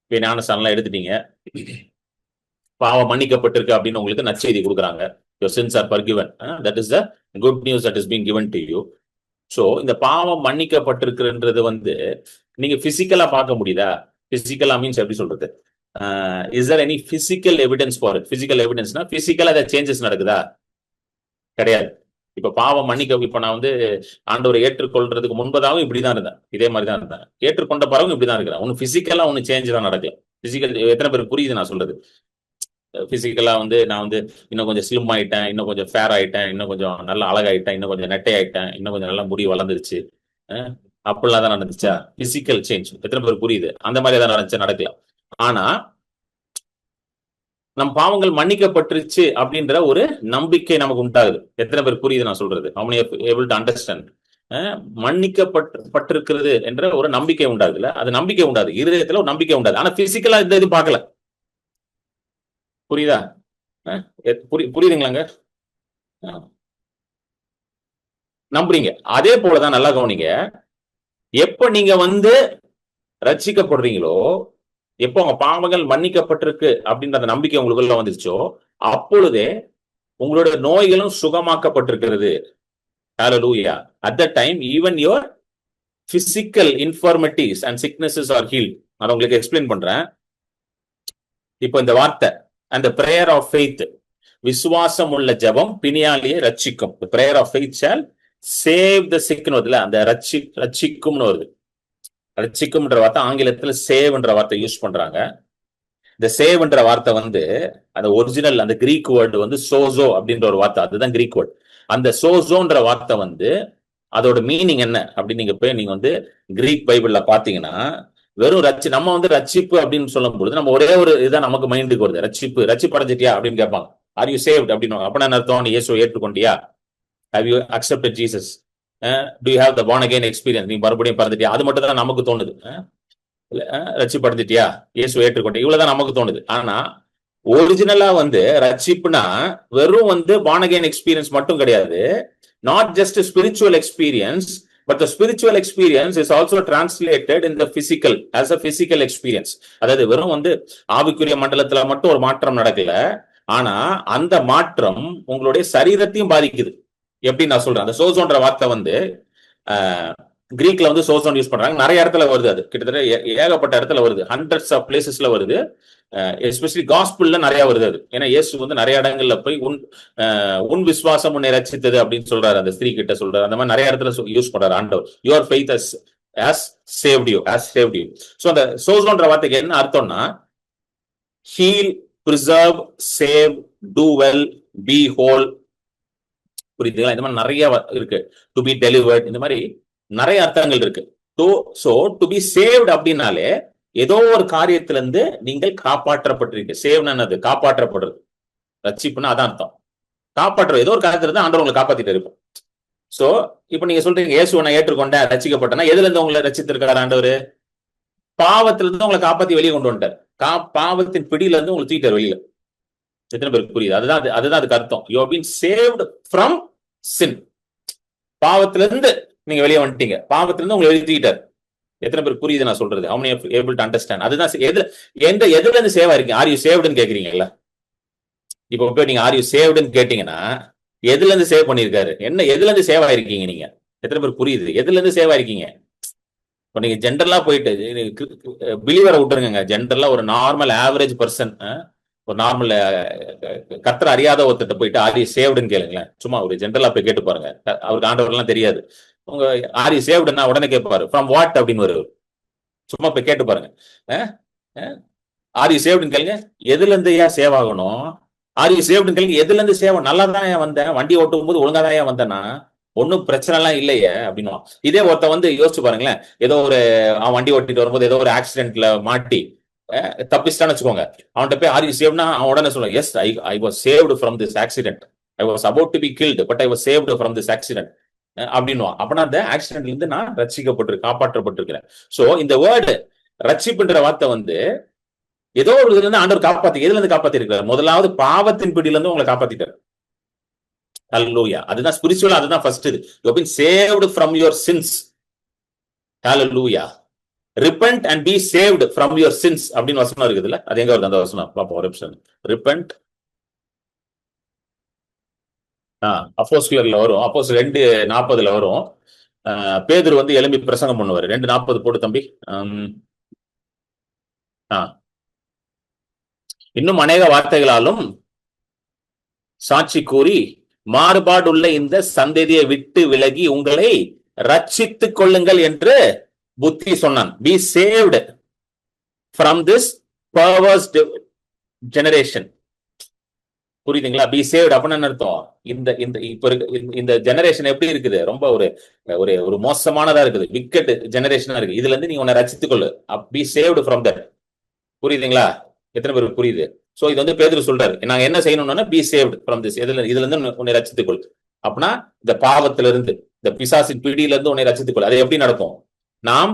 இப்ப ஞானஸ்தானம்லாம் எடுத்துட்டீங்க, பாவம் மன்னிக்கப்பட்டிருக்கு அப்படின்னு உங்களுக்கு நற்செய்தி கொடுக்குறாங்க. your sins are forgiven. That is the good news that is being given to you. So இந்த பாவம் மன்னிக்கப்பட்டிருக்குன்றது நீங்க பிசிக்கலா பார்க்க முடியுதா? பிசிக்கலா மீன்ஸ் எப்படி சொல்றது? Is there any physical evidence for it? பிசிக்கல் எவிடன்ஸ்னா பிசிக்கலா ஏதாவது சேஞ்சஸ் நடக்குதா? கிடையாது. இப்ப பாவம் இப்ப நான் ஆண்டவரை ஏற்றுக்கொள்றதுக்கு முன்பதாகவும் இப்படிதான் இருந்தேன், இதே மாதிரி தான் இருந்தேன். ஏற்றுக்கொண்ட பிறகும் இப்படிதான் இருக்கிறேன். ஒன்னும் பிசிக்கலா ஒன்னும் சேஞ்ச் தான் நடக்கல. பிசிக்கல் எத்தனை பேருக்கு புரியுது நான் சொல்றது? பிசிக்கலா நான் இன்னும் கொஞ்சம் ஸ்லிம் ஆயிட்டேன், இன்னும் கொஞ்சம் ஃபேர் ஆயிட்டேன், இன்னும் கொஞ்சம் நல்லா அழகாயிட்டேன், இன்னும் கொஞ்சம் நெட்டை ஆயிட்டேன், இன்னும் கொஞ்சம் நல்லா முடி வளர்ந்துருச்சு, அப்படிலாம் தான் நடந்துச்சா? பிசிக்கல் சேஞ்ச் எத்தனை பேருக்கு புரியுது? அந்த மாதிரி தான் நடக்கலாம். ஆனா நம் பாவங்கள் மன்னிக்கப்பட்டுருச்சு அப்படின்ற ஒரு நம்பிக்கை நமக்கு உண்டாகுது. எத்தனை பேர் புரியுது நான் சொல்றது? how many are able to understand? மன்னிக்கப்பட்டிருக்கிறது என்ற ஒரு நம்பிக்கை உண்டாது இல்ல, அது நம்பிக்கை உண்டாது, இருதயத்துல ஒரு நம்பிக்கை உண்டாது. ஆனா பிசிக்கலா இந்த இது பார்க்கல. புரியுதா? புரியுதுங்களாங்க? நம்புறீங்க. அதே போலதான், நல்லா கவனிங்க. எப்ப நீங்க ரட்சிக்கப்படுறீங்களோ, எப்போ உங்க பாவங்கள் மன்னிக்கப்பட்டிருக்கு அப்படின்ற அந்த நம்பிக்கை உங்களுக்குள்ள வந்துருச்சோ, அப்பொழுதே உங்களுடைய நோய்களும் சுகமாக்கப்பட்டிருக்கிறது. Hallelujah. At that time, even your physical infirmities and sicknesses are healed. நான் உங்களுக்கு எக்ஸ்பிளைன் பண்றேன். இப்போ இந்த வார்த்தை, அந்த prayer of faith, விசுவாசம் உள்ள ஜெபம் பிணியாளியை ரட்சிக்கும். The prayer of faith shall save the sick னு வருதுல, அந்த ரட்சிக்கும்னு வருது. ரட்சிக்கும்ன்ற வார்த்தை ஆங்கிலத்துல சேவ்ன்ற வார்த்தை யூஸ் பண்றாங்க. இந்த சேவ்ன்ற வார்த்தை அந்த ஒரிஜினல் அந்த கிரீக் வேர்டு சோசோ அப்படின்ற ஒரு வார்த்தை, அதுதான் கிரீக் வேர்டு. அந்த சோசோன்ற வார்த்தை அதோட மீனிங் என்ன அப்படின்னு நீங்க போய் நீங்க கிரீக் பைபிள்ல பாத்தீங்கன்னா, வெறும் நம்ம ரட்சிப்பு அப்படின்னு சொல்லும் பொழுது நம்ம ஒரே ஒரு இதுதான் நமக்கு மைண்டுக்கு வருது. ரட்சிப்பு அடைஞ்சிட்டியா அப்படின்னு கேட்பாங்க. ஆர் யூ சேவ்ட் அப்படின்னு. அப்படின்னா அர்த்தம், நீ இயேசுவை ஏற்றுக்கொண்டியா? Have you accepted Jesus? Do you have the born again experience? நீ மறுபடியும் பிறந்துட்டியா? அது மட்டும் தான் நமக்கு தோணுது. ரட்சிப்பு அடைஞ்சிட்டியா, இயேசுவை ஏற்றுக்கொண்டியா, இவ்வளவுதான் நமக்கு தோணுது. ஆனா ஒரிஜினலா ரட்சிப்புனா வெறும் born again எக்ஸ்பீரியன்ஸ் மட்டும் கிடையாது. Not just a spiritual experience, but the spiritual experience is also translated in the physical as a physical experience. அதாவது வெறும் ஆவிக்குரிய மண்டலத்துல மட்டும் ஒரு மாற்றம் நடக்கல, ஆனா அந்த மாற்றம் உங்களுடைய சரீரத்தையும் பாதிக்குது. எப்படி நான் சொல்றேன், அந்த சோசோன்ற வார்த்தை கிரீக்ல சோசோன் யூஸ் பண்றாங்க, நிறைய இடத்துல வருது. அது கிட்டத்தட்ட ஏகப்பட்ட இடத்துல வருது, ஹண்ட்ரட்ஸ் ஆஃப் பிளேசஸ்ல வருது. எஸ்பெஷலி காஸ்பிள்ல நிறைய வருது அது. ஏன்னா இயேசு நிறைய இடங்கள்ல போய் உன் விசுவாசம் உன்னை ரட்சித்தது அப்படின்னு சொல்றாரு, அந்த ஸ்திரீ கிட்ட சொல்றாரு. அந்த மாதிரி நிறைய இடத்துல யூஸ் பண்றாரு ஆண்டவர். Your faith has saved you. So அந்த சோசோன்ற வார்த்தைக்கு என்ன அர்த்தம்னா, heal, preserve, save, do well, be whole. புரியுதுங்களா? இந்த மாதிரி நிறைய இருக்கு. டு பி டெலிவர்ட், இந்த மாதிரி நிறைய அர்த்தங்கள் இருக்கு. சோ டு பி சேவ்ட் அப்படின்னாலே ஏதோ ஒரு காரியத்திலிருந்து நீங்கள் காப்பாற்றப்பட்டிருக்கீங்க. சேவ்னது காப்பாற்றப்படுறது, ரட்சிப்புன்னா அதான் அர்த்தம். காப்பாற்ற ஏதோ ஒரு காரியத்திலிருந்து ஆண்டவர் உங்களை காப்பாத்திட்டு இருப்போம். சோ இப்ப நீங்க சொல்றீங்க இயேசுவை நான் ஏற்றுக்கொண்டேன், ரட்சிக்கப்பட்டேன்னா, எதுல இருந்து உங்களை ரட்சித்திருக்காரு ஆண்டவர்? பாவத்திலிருந்து உங்களை காப்பாத்தி வெளியே கொண்டு வந்துட்டார். பாவத்தின் பிடியில இருந்து உங்களுக்கு தூக்கிட்டார் வெளியில. எத்தனை பேருக்கு புரியுது? அதுதான் அதுக்கு அர்த்தம். You have been saved from sin. பாவத்திலிருந்து நீங்க வெளியே வந்துட்டீங்க, பாவத்திலிருந்து உங்களை வெளியே தூக்கிட்டார். எத்தனை பேர் புரியுது நான் சொல்றது? how many are able to understand? அதுதான் எதுல இருந்து சேவ் ஆயிருக்கீங்க? ஆர் யூ சேவ்டுன்னு கேக்குறீங்கல்ல. இப்போ போய் நீங்க ஆர் யூ சேவ்டுன்னு கேட்டீங்கன்னா, எதுல இருந்து சேவ் பண்ணிருக்காரு, என்ன எதுல இருந்து சேவ் ஆயிருக்கீங்க நீங்க? எத்தனை பேர் புரியுது? எதுல இருந்து சேவ் ஆயிருக்கீங்க? இப்போ நீங்க ஜென்ரலா போயிட்டு பிலீவரை விட்டுருங்க. ஜென்ரலா ஒரு நார்மல் ஆவரேஜ் பர்சன், ஒரு நார்மல் கர்த்தரை அறியாத ஒருத்தட்ட போயிட்டு ஆர் யூ சேவ்டுன்னு கேளுங்களேன். சும்மா ஒரு ஜென்ரலா போய் கேட்டு பாருங்க. அவருக்கு ஆண்டவர்லாம் தெரியாது. உங்க ஆர் யூ சேவ்டுன்னா உடனே கேட்பாரு ஃப்ரம் வாட் அப்படின்னு வருவாரு. சும்மா போய் கேட்டு பாருங்க. ஆர் யூ சேவ்டுன்னு கேளுங்க, எதுல இருந்து ஏன் சேவ் ஆகணும்? ஆர் யூ சேவ்டுன்னு கேளுங்க, எதுல இருந்து சேவ்? நல்லா தான் ஏன் வந்தேன், வண்டி ஓட்டும் போது ஒழுங்கா தான் ஏன் வந்தேன்னா, ஒன்னும் பிரச்சனை எல்லாம் இல்லையே அப்படின்னு. இதே ஒருத்த யோசிச்சு பாருங்களேன், ஏதோ ஒரு அவன் வண்டி ஓட்டிட்டு வரும்போது ஏதோ ஒரு ஆக்சிடென்ட்ல மாட்டி தப்பிச்சிட்டான்னு வச்சுக்கோங்க. அவன்கிட்ட போய் ஆர் யூ சேவ்னா அவன் உடனே சொல்லுவான், yes I was saved from this accident, I was about to be killed but I was saved from this accident அப்படின்னுவான். அப்படின்னா அந்த ஆக்சிடென்ட்ல இருந்து நான் காப்பாற்றப்பட்டிருக்கிறேன். சோ இந்த வேர்டு ரட்சிப்புன்ற வார்த்தை ஏதோ ஒரு இதுல இருந்து ஆண்டவர் எதுல இருந்து காப்பாத்தி இருக்கிறார்? முதலாவது பாவத்தின் பிடியில இருந்து உங்களை காப்பாத்திட்டார். ஹல்லேலூயா. அதுதான் ஸ்பிரிச்சுவலா, அதுதான் ஃபர்ஸ்ட். இது you have been saved from your sins. Hallelujah. Repent and be saved from your sins அப்படின்னு வசனம் இருக்குதுல்ல, அது எங்க வருது அந்த வசனம்? பாப்போம் ஒரு நிமிஷம். ரிப்பென்ட், அப்போஸ்தலர்ல வரும். அப்போஸ்தலர் 2:40 வரும். பேதுரு எழும்பி பிரசங்கம் பண்ணுவாரு. 2:40 போடு தம்பி. இன்னும் அநேக வார்த்தைகளாலும் சாட்சி கூறி மாறுபாடுள்ள இந்த சந்ததியை விட்டு விலகி உங்களை ரட்சித்துக் கொள்ளுங்கள் என்று புத்தி சொன்னான். Be saved from this perverse generation. புரியுதுங்களா? பி சேவ்ட் அப்படின்னு அர்த்தம். இந்த ஜெனரேஷன் எப்படி இருக்குது? ரொம்ப ஒரு மோசமானதா இருக்குது, விக்கெட் ஜெனரேஷனா இருக்கு. இதுல இருந்து நீங்க உன்னை ரட்சித்துக்கொள்ளு. Be saved from that. புரியுதுங்களா? எத்தனை பேருக்கு புரியுது? சோ இது பேதுரு சொல்றாரு, நாங்க என்ன செய்யணும்னா பி சேவ்டு ஃப்ரம் திஸ். இதுல இருந்து உன்னை ரட்சித்துக்கொள். அப்படின்னா இந்த பாவத்திலிருந்து, இந்த பிசாசின் பிடியில இருந்து உன்னை ரட்சித்துக் கொள். அது எப்படி நடக்கும்? நாம்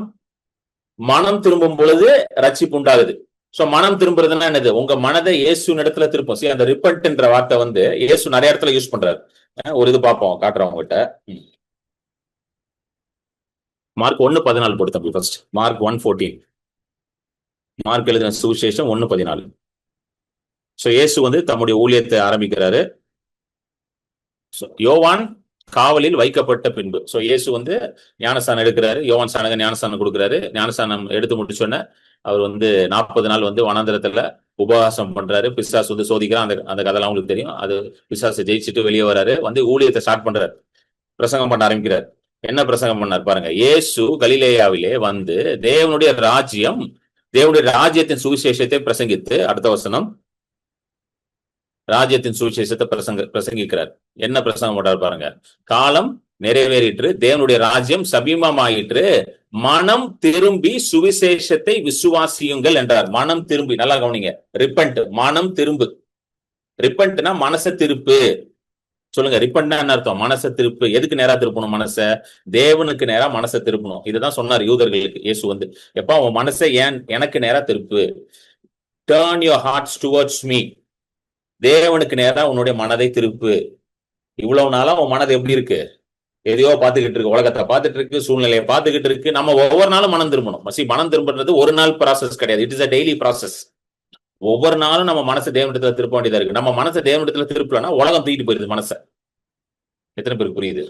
மனம் திரும்பும் பொழுது ரட்சிப்பு உண்டாகுது. சோ மனம் திரும்புறதுன்னா என்னது? உங்க மனதை இயேசுவின் இடத்துல திருப்போம். சரி, அந்த ரிப்பன்ட்ன்ற வார்த்தை வந்து இயேசு நிறைய இடத்துல யூஸ் பண்றாரு. ஒரு இது பார்ப்போம், காட்டுறோம் உங்ககிட்ட. மார்க் 1:14 போடு தம்பி. First mark 1:14. மார்க் எழுதின சுவிசேஷம் 1:14. சோ இயேசு வந்து தம்முடைய ஊழியத்தை ஆரம்பிக்கிறாரு. யோவான் காவலில் வைக்கப்பட்ட பின்பு சோ இயேசு வந்து ஞானஸ்தானம் எடுக்கிறாரு. யோவான் ஸ்நானகன் ஞானஸ்தானம் கொடுக்குறாரு. ஞானஸ்தானம் எடுத்து முடிச்சோன்னே அவர் வந்து 40 நாள் வந்து வனாந்திரத்துல உபவாசம் பண்றாரு. பிசாசு வந்து சோதிக்கிறான். அந்த கதைலாம் உங்களுக்கு தெரியும். அது பிசாசை ஜெயிச்சுட்டு வெளியே வராரு. வந்து ஊழியத்தை ஸ்டார்ட் பண்றாரு. பிரசங்கம் பண்ண ஆரம்பிக்கிறார். என்ன பிரசங்கம் பண்ணார் பாருங்க. இயேசு கலிலேயாவிலே வந்து தேவனுடைய ராஜ்யத்தின் சுவிசேஷத்தை பிரசங்கித்து, அடுத்த வசனம், ராஜ்யத்தின் சுவிசேஷத்தை பிரசங்கிக்கிறார். என்ன பிரசங்கம் பண்றாரு பாருங்க. காலம் நிறைவேறிற்று, தேவனுடைய ராஜ்யம் சமீபமாயிற்று, மனம் திரும்பி சுவிசேஷத்தை விசுவாசியுங்கள் என்றார். மனம் திரும்பி, நல்லா கவனிங்க. ரிப்பன்ட், மனம் திரும்பு. ரிப்பன்ட்னா மனசை திருப்பு. சொல்லுங்க, ரிப்பன்ட்னா என்ன அர்த்தம்? மனசை திருப்பு. எதுக்கு நேரா திருப்பணும்? மனசை தேவனுக்கு நேரா மனசை திருப்பணும். இதுதான் சொன்னார் யூதர்களுக்கு இயேசு வந்து. எப்ப உன் மனசை எனக்கு நேரா திருப்பு. Turn your hearts towards me. தேவனுக்கு நேரா உன்னுடைய மனதை திருப்பு. இவ்வளவு நாளா உன் மனது எப்படி இருக்கு? எதையோ பார்த்துக்கிட்டு இருக்கு, உலகத்தை பார்த்துட்டு இருக்கு, சூழ்நிலையை பார்த்துக்கிட்டு இருக்கு. நம்ம ஒவ்வொரு நாளும் மனம் திரும்பணும். மனம் திரும்புறது ஒரு நாள் ப்ராசஸ் கிடையாது. It is a daily process. ஒவ்வொரு நாளும் நம்ம மனசை தேவனிடத்துல திருப்ப வேண்டியதா இருக்கு. நம்ம மனசை தேவனிடத்துல திருப்பலன்னா உலகம் தூக்கிட்டு போயிருது மனசை. எத்தனை பேருக்கு புரியுது?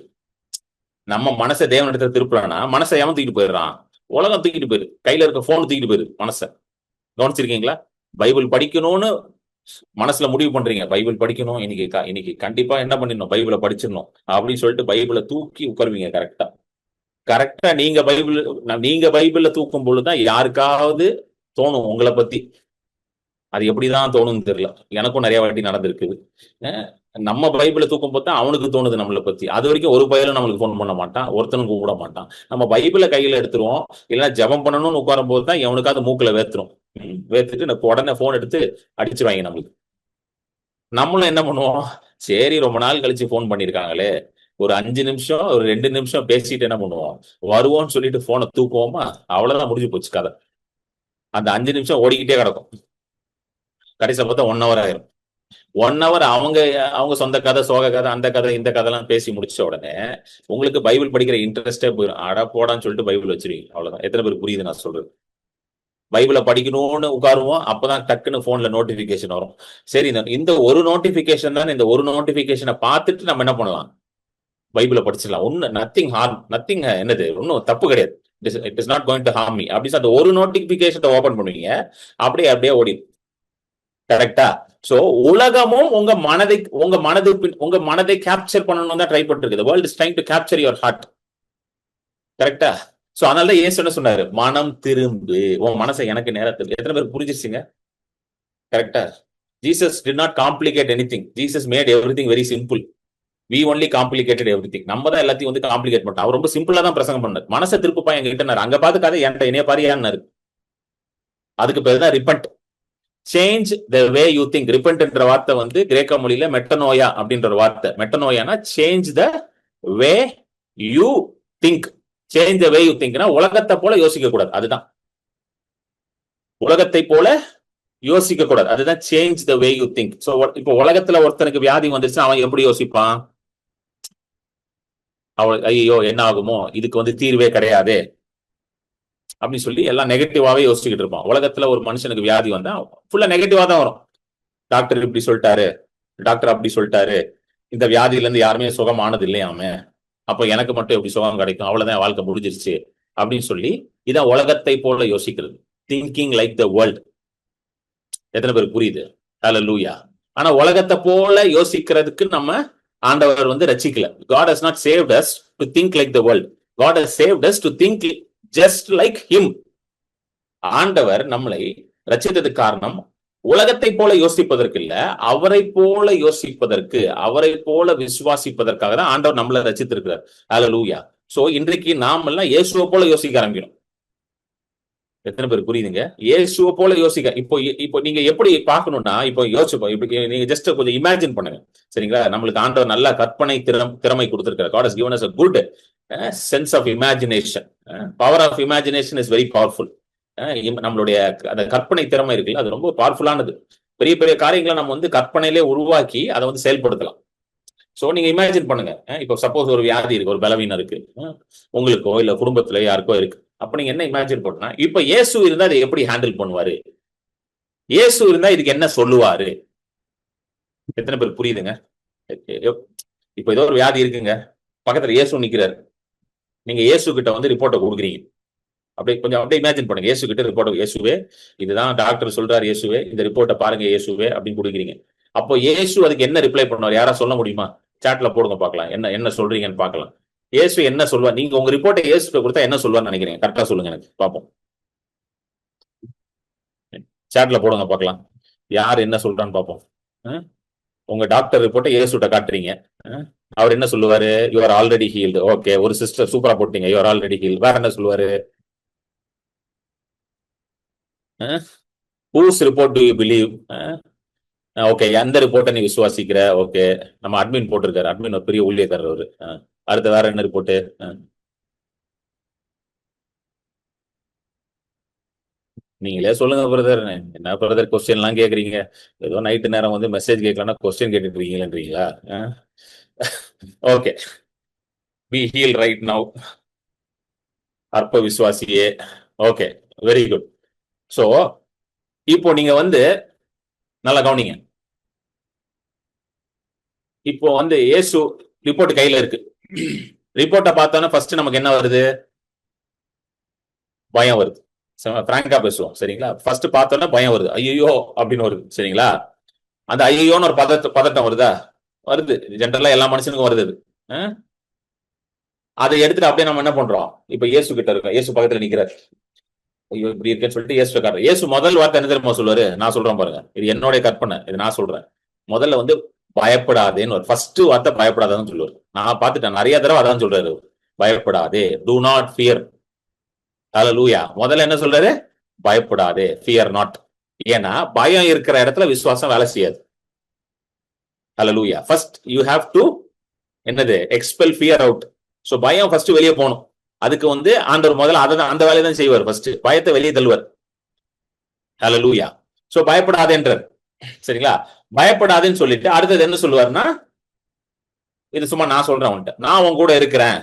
நம்ம மனசை தேவனிடத்துல திருப்பலன்னா மனசை எவன் தூக்கிட்டு போயிடுறான்? உலகம் தூக்கிட்டு போயிரு. கையில இருக்க போன் தூக்கிட்டு போயிரு மனசை. கவனிச்சிருக்கீங்களா? பைபிள் படிக்கணும்னு மனசுல முடிவு பண்றீங்க, பைபிள் படிக்கணும், இன்னைக்கு கண்டிப்பா என்ன பண்ணிடணும், பைபிளை படிச்சிடணும் அப்படின்னு சொல்லிட்டு பைபிளை தூக்கி உட்காருவீங்க. கரெக்டா நீங்க பைபிள்ல தூக்கும் பொழுதுதான் யாருக்காவது தோணும் உங்களை பத்தி. அது எப்படிதான் தோணும்னு தெரியல. எனக்கும் நிறைய வாட்டி நடந்திருக்குது. நம்ம பைபிளை தூக்கும் போது தான் அவனுக்கு தோணுது நம்மளை பத்தி. அது வரைக்கும் ஒரு பையலும் நம்மளுக்கு போன் பண்ண மாட்டான், ஒருத்தனும் கூப்பிட மாட்டான். நம்ம பைபிளை கையில எடுத்துருவோம். இல்லைன்னா ஜபம் பண்ணணும்னு உட்காரும் போது தான் எவனுக்காவது மூக்குல வேத்துட்டு உடனே போன் எடுத்து அடிச்சிருவாங்க நம்மளுக்கு. நம்மளும் என்ன பண்ணுவோம்? சரி, ரொம்ப நாள் கழிச்சு போன் பண்ணிருக்காங்களே, ஒரு 5 நிமிஷம் ஒரு 2 நிமிஷம் பேசிட்டு என்ன பண்ணுவோம், வருவோம்னு சொல்லிட்டு போனை தூக்குவோமா, அவ்வளவுதான், முடிஞ்சு போச்சு கதை. அந்த 5 நிமிஷம் ஓடிக்கிட்டே கிடக்கும். கடைசியா பார்த்தா 1 hour ஆயிரும். 1 hour அவங்க சொந்த கதை, சோக கதை, அந்த கதை, இந்த கதைலாம் பேசி முடிச்ச உடனே உங்களுக்கு பைபிள் படிக்கிற இன்ட்ரெஸ்டே போயிடும். அட போடான்னு சொல்லிட்டு பைபிள் வச்சிருவீங்க. அவ்வளவுதான். எத்தனை பேருக்கு புரியுது நான் சொல்றது? பைபிளை படிக்கணும்னு உட்காருவோம். அப்பதான் டக்குன்னு போன்ல நோட்டிபிகேஷன் வரும். சரி, இந்த ஒரு நோட்டிபிகேஷன் தான். இந்த ஒரு நோட்டிபிகேஷனை பார்த்துட்டு நம்ம என்ன பண்ணலாம்? பைபிளை படிச்சிடலாம். ஒன்னு நத்திங் என்னது, ஒன்னும் தப்பு கிடையாது. It is not going to harm me அப்படின்னு அந்த ஒரு நோட்டிபிகேஷனை ஓபன் பண்ணுவீங்க. அப்படியே ஓடி. கரெக்டா? சோ உலகமும் உங்க மனதை கேப்சர் பண்ணணும் தான் ட்ரை பண்ணிட்டு இருக்கு. The world is trying to capture your heart. கரெக்டா? சோ அதனாலதான் இயேசு என்ன சொன்னாரு? மனம் திரும்பு, உன் மனசை எனக்கு நேரத்தில். எத்தனை பேர் புரிஞ்சிருச்சுங்க? கரெக்டா? Jesus did not complicate anything. Jesus made everything very simple. We only complicated everything. நம்ம தான் எல்லாத்தையும் வந்து காம்ப்ளிகேட் பண்ணிட்டோம். அவர் ரொம்ப சிம்பிளா தான் பிரசங்கம் பண்ணார். மனசை திருப்புப்பா எங்க கிட்ட, அங்க பார்த்து கதை என்கிட்ட இணைய பாரியான்னாரு. அதுக்கு பேர் தான் repent. Change the way you think. ரிப்பன்ட்ன்ற வார்த்தை வந்து கிரேக்க மொழியில மெட்டனோயா அப்படின்ற வார்த்தை. மெட்டனோயானா change the way you think. Change the way you திங்க்னா உலகத்தை போல யோசிக்க கூடாது. அதுதான் உலகத்தை போல யோசிக்க கூடாது. அதுதான் change the way you think. So இப்போ உலகத்துல ஒருத்தனுக்கு வியாதி வந்துருச்சு, அவன் எப்படி யோசிப்பான்? ஐயோ என்ன ஆகுமோ, இதுக்கு வந்து தீர்வே கிடையாது அப்படின்னு சொல்லி எல்லாம் நெகட்டிவாவே யோசிச்சுக்கிட்டு இருப்பான். உலகத்துல ஒரு மனுஷனுக்கு வியாதி வந்தா ஃபுல்லா நெகட்டிவா தான் வரும். டாக்டர் இப்படி சொல்லிட்டாரு, டாக்டர் அப்படி சொல்லிட்டாரு, இந்த வியாதியில இருந்து யாருமே சுகமானது இல்லையாமே, அப்ப எனக்கு மட்டும் எப்படி சுகம் கிடைக்கும், அவ்வளவுதான், வாழ்க்கை முடிஞ்சிருச்சு அப்படின்னு சொல்லி இதான் உலகத்தை போல யோசிக்கிறது. Thinking like the world. எத்தனை பேருக்கு புரியுது? ஹல்லேலூயா. ஆனா உலகத்தை போல யோசிக்கிறதுக்கு நம்ம ஆண்டவர் வந்து ரட்சிக்கல. God has not saved us to think like the world. God has saved us to think just like him. ஆண்டவர் நம்மளை ரட்சித்ததுக்கு காரணம் உலகத்தை போல யோசிப்பதற்கு இல்ல, அவரை போல யோசிப்பதற்கு, அவரை போல விசுவாசிப்பதற்காக தான் ஆண்டவர் நம்மளை ரட்சித்திருக்கிறார். ஹல்லேலூயா. சோ இன்றைக்கு நாம் எல்லாம் இயேசுவை போல யோசிக்க ஆரம்பிக்கணும். எத்தனை பேர் புரியுதுங்க? இயேசுவை போல யோசிக்க. இப்போ இப்போ நீங்க எப்படி பார்க்கணும்னா, இப்போ யோசிப்போம். இப்ப நீங்க ஜஸ்ட் கொஞ்சம் இமேஜின் பண்ணுங்க. சரிங்களா? நம்மளுக்கு ஆண்டவர் நல்ல கற்பனை திறமை கொடுத்திருக்காரு. God has given us a good sense of imagination. Power of imagination is very powerful. நம்மளுடைய அந்த கற்பனை திறமை இருக்குல்ல, அது ரொம்ப பவர்ஃபுல்லானது. பெரிய பெரிய காரியங்களை நம்ம வந்து கற்பனையிலே உருவாக்கி அதை வந்து செயல்படுத்தலாம். சோ நீங்க இமேஜின் பண்ணுங்க. இப்போ சப்போஸ் ஒரு வியாதி இருக்கு, ஒரு பலவீனம் இருக்கு, உங்களுக்கோ இல்ல குடும்பத்துல யாருக்கோ இருக்கு. அப்ப நீங்க என்ன இமேஜின் பண்ணா, இப்ப இயேசு இருந்தா அதை எப்படி ஹேண்டில் பண்ணுவாரு? இயேசு இருந்தா இதுக்கு என்ன சொல்லுவாரு? எத்தனை பேர் புரியுதுங்க? இப்ப ஏதோ ஒரு வியாதி இருக்குங்க, பக்கத்துல இயேசு நிக்கிறாரு. நீங்க இயேசு கிட்ட வந்து ரிப்போர்ட்டை கொடுக்குறீங்க. அப்படியே கொஞ்சம் அப்படியே இமேஜின் பண்ணுங்க. இயேசு கிட்ட ரிப்போர்ட், இயேசுவே இதுதான் டாக்டர் சொல்றாரு, இயேசுவே இந்த ரிப்போர்ட்டை பாருங்க இயேசுவே அப்படின்னு கொடுக்குறீங்க. அப்போ இயேசு அதுக்கு என்ன ரிப்ளை பண்ணுவார்? யாரா சொல்ல முடியுமா? சாட்ல போடுங்க பார்க்கலாம், என்ன என்ன சொல்றீங்கன்னு பார்க்கலாம். இயேசு என்ன சொல்லுவார்? நீங்க உங்க ரிப்போர்ட்டை இயேசு கொடுத்தா என்ன சொல்லுவார்னு நினைக்கிறீங்க? கரெக்டா சொல்லுங்க, எனக்கு பார்ப்போம். சாட்ல போடுங்க பார்க்கலாம், யார் என்ன சொல்றான்னு பார்ப்போம். உங்க டாக்டர் ரிப்போர்ட்டை இயேசுட்ட காட்டுறீங்க, அவர் என்ன சொல்லுவாரு? You are already healed. Okay, ஒரு சிஸ்டர் சூப்பரா போட்டீங்க, யூ ஆர் ஆல்ரெடி ஹீல்டு. வேற என்ன சொல்லுவாரு? Whose report do you believe? Okay, எந்த ரிப்போர்ட்டை நீ விசுவாசிக்கிற? ஓகே, நம்ம அட்மின் போட்டிருக்காரு, அட்மின் ஒரு பெரிய ஊழியக்காரர் அவரு. அடுத்த வேற என்ன ரிப்போர்ட்டு? நீங்களே சொல்லுங்க பிரதர். என்ன பிரதர் கொஸ்டின் எல்லாம் கேக்குறீங்க? ஏதோ நைட்டு நேரம் வந்து மெசேஜ் கேட்கலன்னா கொஸ்டின் கேட்டுட்டு இருக்கீங்களா? Okay, be healed right now. அற்ப விசுவாசியே. Okay, very good. சோ இப்போ நீங்க வந்து நல்லா கவனிங்க. இப்போ வந்து இயேசு ரிப்போர்ட் கையில இருக்கு. ரிப்போர்ட்டை பார்த்தோன்னா ஃபர்ஸ்ட் நமக்கு என்ன வருது? பயம் வருது. பிராங்கா பேசுவோம், சரிங்களா? ஃபர்ஸ்ட் பார்த்தோன்னா பயம் வருது, ஐயோ அப்படின்னு வருது, சரிங்களா? அந்த ஐயோன்னு ஒரு பதட்டம் வருதா? வருது. ஜென்ரலா எல்லா மனுஷனுக்கும் வருது. அதை எடுத்துட்டு அப்படியே நம்ம என்ன பண்றோம்? இப்ப இயேசு கிட்ட இருக்கோம், இயேசு பக்கத்துல நிக்கிறாரு. ஐயோ இப்படி இருக்கேன்னு சொல்லிட்டு இயேசு காட்டுற. இயேசு முதல் வார்த்தை என்ன தெரியுமா சொல்லுவாரு? நான் சொல்றேன் பாருங்க, இது என்னுடைய கற்பனை, இது நான் சொல்றேன். முதல்ல வந்து பயப்படாதேன்னு ஒரு ஃபர்ஸ்ட் வார்த்தை பயப்படாதான்னு சொல்லுவாரு. நான் பார்த்துட்டேன் நிறைய தடவை அதான் சொல்றாரு, பயப்படாதே, டூ நாட் ஃபியர். ஹல்லேலூயா. முதல்ல என்ன சொல்றாரு? பயப்படாதே, ஃபியர் நாட். ஏன்னா பயம் இருக்கிற இடத்துல விசுவாசம் வேலை செய்யாது. ஹல்லேலூயா. ஃபர்ஸ்ட் யூ ஹேவ் டு என்னது? Expel fear out. சோ பயம் ஃபர்ஸ்ட் வெளியே போகணும். அதுக்கு வந்து ஆண்டவர் முதல்ல அதான் அந்த வேலையை தான் செய்வார். ஃபர்ஸ்ட் பயத்தை வெளியே தள்ளுவார். ஹல்லேலூயா. சோ பயப்படாதேன்றார், சரிங்களா? பயப்படாதேன்னு சொல்லிட்டு அடுத்தது என்ன சொல்லுவாருன்னா, இது சும்மா நான் சொல்றேன் உன்ட்ட, நான் உன் கூட இருக்கிறேன்,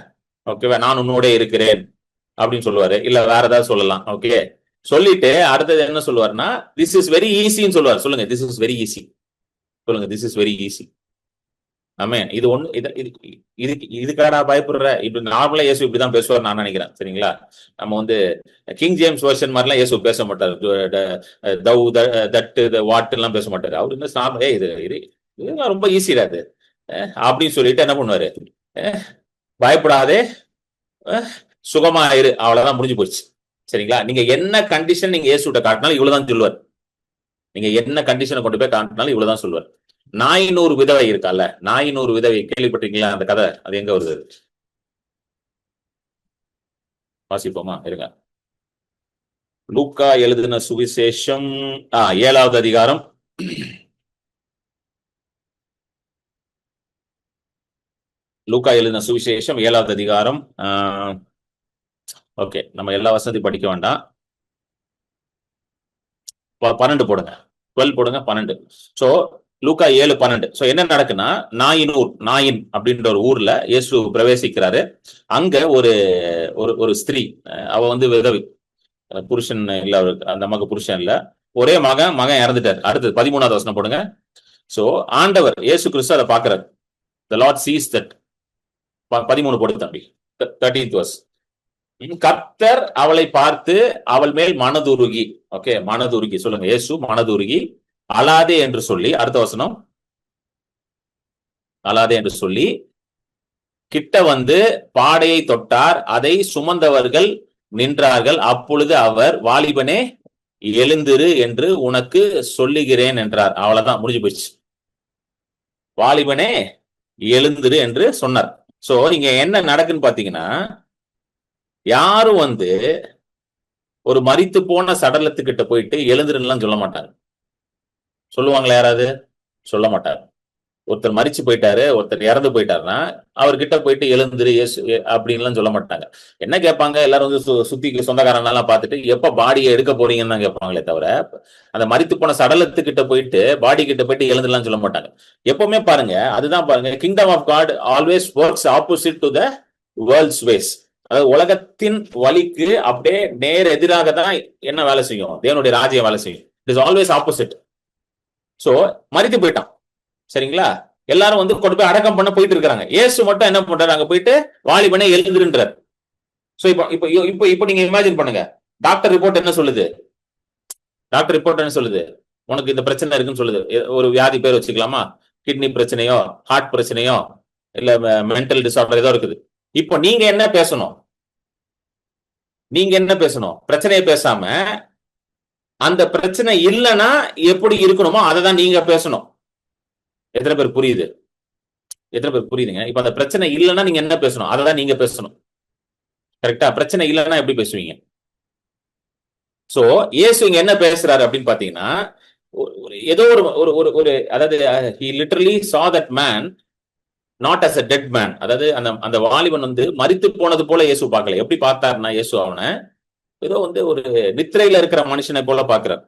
ஓகேவா, நான் உன்னோட இருக்கிறேன் அப்படின்னு சொல்லுவாரு. இல்ல வேற ஏதாவது சொல்லலாம். ஓகே, சொல்லிட்டு அடுத்தது என்ன சொல்லுவாருன்னா, திஸ் இஸ் வெரி ஈஸின்னு சொல்லுவார். சொல்லுங்க, திஸ் இஸ் வெரி ஈஸி. சொல்லுங்க, திஸ் இஸ் வெரி ஈஸி. ஆமே, இது ஒண்ணு. இதுக்காடா பயப்படுற? இப்படி நார்மலா இயேசு இப்படிதான் பேசுவார் நான் நினைக்கிறேன், சரிங்களா? நம்ம வந்து கிங் ஜேம்ஸ் வெர்ஷன் மாதிரிலாம் இயேசு பேச மாட்டாரு. தவ் தட்டு வாட்டு எல்லாம் பேச மாட்டாரு. அவரு என்ன நார்மல், இது இதெல்லாம் ரொம்ப ஈஸிடா அது அப்படின்னு சொல்லிட்டு என்ன பண்ணுவாரு? பயப்படாதே, சுகமாயிரு, அவ்வளவுதான், முடிஞ்சு போச்சு, சரிங்களா? நீங்க என்ன கண்டிஷன் நீங்க இயேசுட்ட காட்டினாலும் இவ்வளவுதான் சொல்லுவார். நீங்க என்ன கண்டிஷனை கொண்டு போய் காட்டினாலும் இவ்வளவுதான் சொல்லுவார். நாயினூறு விதவை இருக்கால, நாயினூறு விதவை கேள்விப்பட்டிருக்கீங்களா? அந்த கதை அது எங்க வருது? வாசிப்போமா? இருங்க. லூக்கா எழுதின சுவிசேஷம் 7வது அதிகாரம். லூக்கா எழுதின சுவிசேஷம் 7வது அதிகாரம். ஓகே, நம்ம எல்லா வசதி படிக்க வேண்டாம். 12 போடுங்க, 12 போடுங்க, 12. சோ லூக்கா 7:12. சோ என்ன நடக்குன்னா, நாயின் அப்படின்ற ஒரு ஊர்ல இயேசு பிரவேசிக்கிறாரு. அங்க ஒரு ஒரு ஸ்திரீ, அவ வந்து விதவை, புருஷன் இல்ல அவருக்கு, அந்த அம்மாக்கு புருஷன் இல்ல, ஒரே மகன் இறந்துட்டார். அடுத்தது 13வது வசனம் போடுங்க. சோ ஆண்டவர் இயேசு கிறிஸ்து அதை பாக்குறாரு. The Lord sees that. 13 போடு தம்பி, 13th verse. கர்த்தர் அவளை பார்த்து அவள் மேல் மனதுருகி. ஓகே, மனதுருகி. சொல்லுங்க, இயேசு மனதுருகி அழாதே என்று சொல்லி, அடுத்த வசனம், அழாதே என்று சொல்லி கிட்ட வந்து பாடையை தொட்டார், அதை சுமந்தவர்கள் நின்றார்கள். அப்பொழுது அவர், வாலிபனே எழுந்திரு என்று உனக்கு சொல்லுகிறேன் என்றார். அவ்வளவுதான், முடிஞ்சு போயிடுச்சு. வாலிபனே எழுந்திரு என்று சொன்னார். சோ இங்க என்ன நடக்குன்னு பாத்தீங்கன்னா, யாரும் வந்து ஒரு மரித்து போன சடலத்துக்கிட்ட போயிட்டு எழுந்துருன்னுலாம் சொல்ல மாட்டாங்க. சொல்லுவாங்களா யாராவது? சொல்ல மாட்டாங்க. ஒருத்தர் மரிச்சு போயிட்டாரு, ஒருத்தர் இறந்து போயிட்டாருன்னா அவர்கிட்ட போயிட்டு எழுந்துரு அப்படின்லாம் சொல்ல மாட்டாங்க. என்ன கேட்பாங்க, எல்லாரும் வந்து சுத்தி சொந்தக்காரங்கெல்லாம் பார்த்துட்டு எப்ப பாடியை எடுக்க போறீங்கன்னு தான் கேட்பாங்களே தவிர, அந்த மரித்து போன சடலத்துக்கிட்ட போயிட்டு பாடி கிட்ட போயிட்டு எழுந்துலாம் சொல்ல மாட்டாங்க. எப்பவுமே பாருங்க, அதுதான் பாருங்க, kingdom of God always works opposite to the world's ways. அதாவது உலகத்தின் வழிக்கு அப்படியே நேர் எதிராக தான் என்ன வேலை செய்யும், தேவனுடைய ராஜ்யம் வேலை செய்யும். It is always opposite. So மரித்து போயிட்டான், சரிங்களா? எல்லாரும் வந்து கொண்டு போய் அடக்கம் பண்ண போயிட்டு இருக்காங்க. இயேசு மட்டும் என்ன பண்றாரு, அங்க போயிட்டு வாலிபனே எழுந்துருன்றார். சோ இப்போ இப்போ இப்போ இப்போ நீங்க இமேஜின் பண்ணுங்க, டாக்டர் ரிப்போர்ட் என்ன சொல்லுது? டாக்டர் ரிப்போர்ட் என்ன சொல்லுது? உனக்கு இந்த பிரச்சனை இருக்குன்னு சொல்லுது. ஒரு வியாதி பேர் வச்சுக்கலாமா? கிட்னி பிரச்சனையோ, ஹார்ட் பிரச்சனையோ, இல்ல மென்டல் டிசார்டர் ஏதோ இருக்குது. இப்போ நீங்க என்ன பேசணும்? நீங்க என்ன பேசணும்? பிரச்சனையை பேசாம அந்த பிரச்சனை இல்லைன்னா எப்படி இருக்கணுமோ அதை தான் நீங்க பேசணும். எத்தனை பேர் புரியுது? எத்தனை பேர் புரியுதுங்க? இப்ப அந்த பிரச்சனை இல்லைன்னா நீங்க என்ன பேசணும்? அதை தான் நீங்க பேசணும். கரெக்டா? பிரச்சனை இல்லைன்னா எப்படி பேசுவீங்க? சோ இயேசு இங்க என்ன பேசுறாரு அப்படின்னு பாத்தீங்கன்னா, ஏதோ ஒரு ஒரு ஒரு ஒரு அதாவது he literally saw that man not as a dead man. அதாவது அந்த அந்த வாலிபன் வந்து மரித்து போனது போல இயேசு பார்க்கல. எப்படி பார்த்தாருன்னா, இயேசு அவனை ஏதோ வந்து ஒரு நித்திரையில இருக்கிற மனுஷனை போல பாக்குறாரு.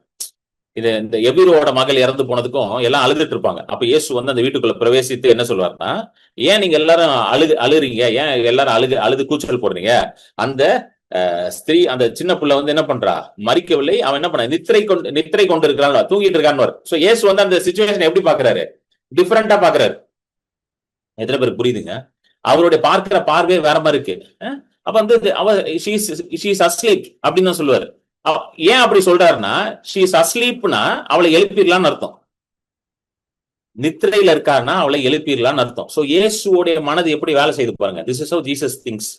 இது இந்த எபிரோட மகள் இறந்து போனதுக்கும் எல்லாம் அழுதுட்டு இருப்பாங்க. அப்ப இயேசு வந்து அந்த வீட்டுக்குள்ள பிரவேசித்து என்ன சொல்வாருன்னா, ஏன் நீங்க எல்லாரும் அழுறீங்க? ஏன் எல்லாரும் அழுது கூச்சல் போடுறீங்க? அந்த ஸ்திரீ, அந்த சின்ன புள்ள வந்து என்ன பண்றா? மறிக்கவில்லை, அவன் என்ன பண்ண, நித்திரை கொண்டு இருக்கிறான், தூங்கிட்டு இருக்கான்னு. சோ இயேசு வந்து அந்த சிச்சுவேஷன் எப்படி பாக்குறாரு? டிஃபரெண்டா பாக்குறாரு. எத்தனை பேர் புரியுதுங்க? அவருடைய பார்க்கிற பார்வை வேற மாதிரி இருக்கு. அப்ப வந்து அவ ஷீஸ் அஸ்லீப் அப்படின்னு தான் சொல்லுவாரு. ஏன் அப்படி சொல்றாருன்னா, ஷீஸ் அஸ்லீப்னா அவளை எழுப்பிடலான்னு அர்த்தம். நித்திரையில இருக்காருன்னா அவளை எழுப்பிடலான்னு அர்த்தம். சோ இயேசுவோடைய மனது எப்படி வேலை செய்து பாருங்க. This is how Jesus things.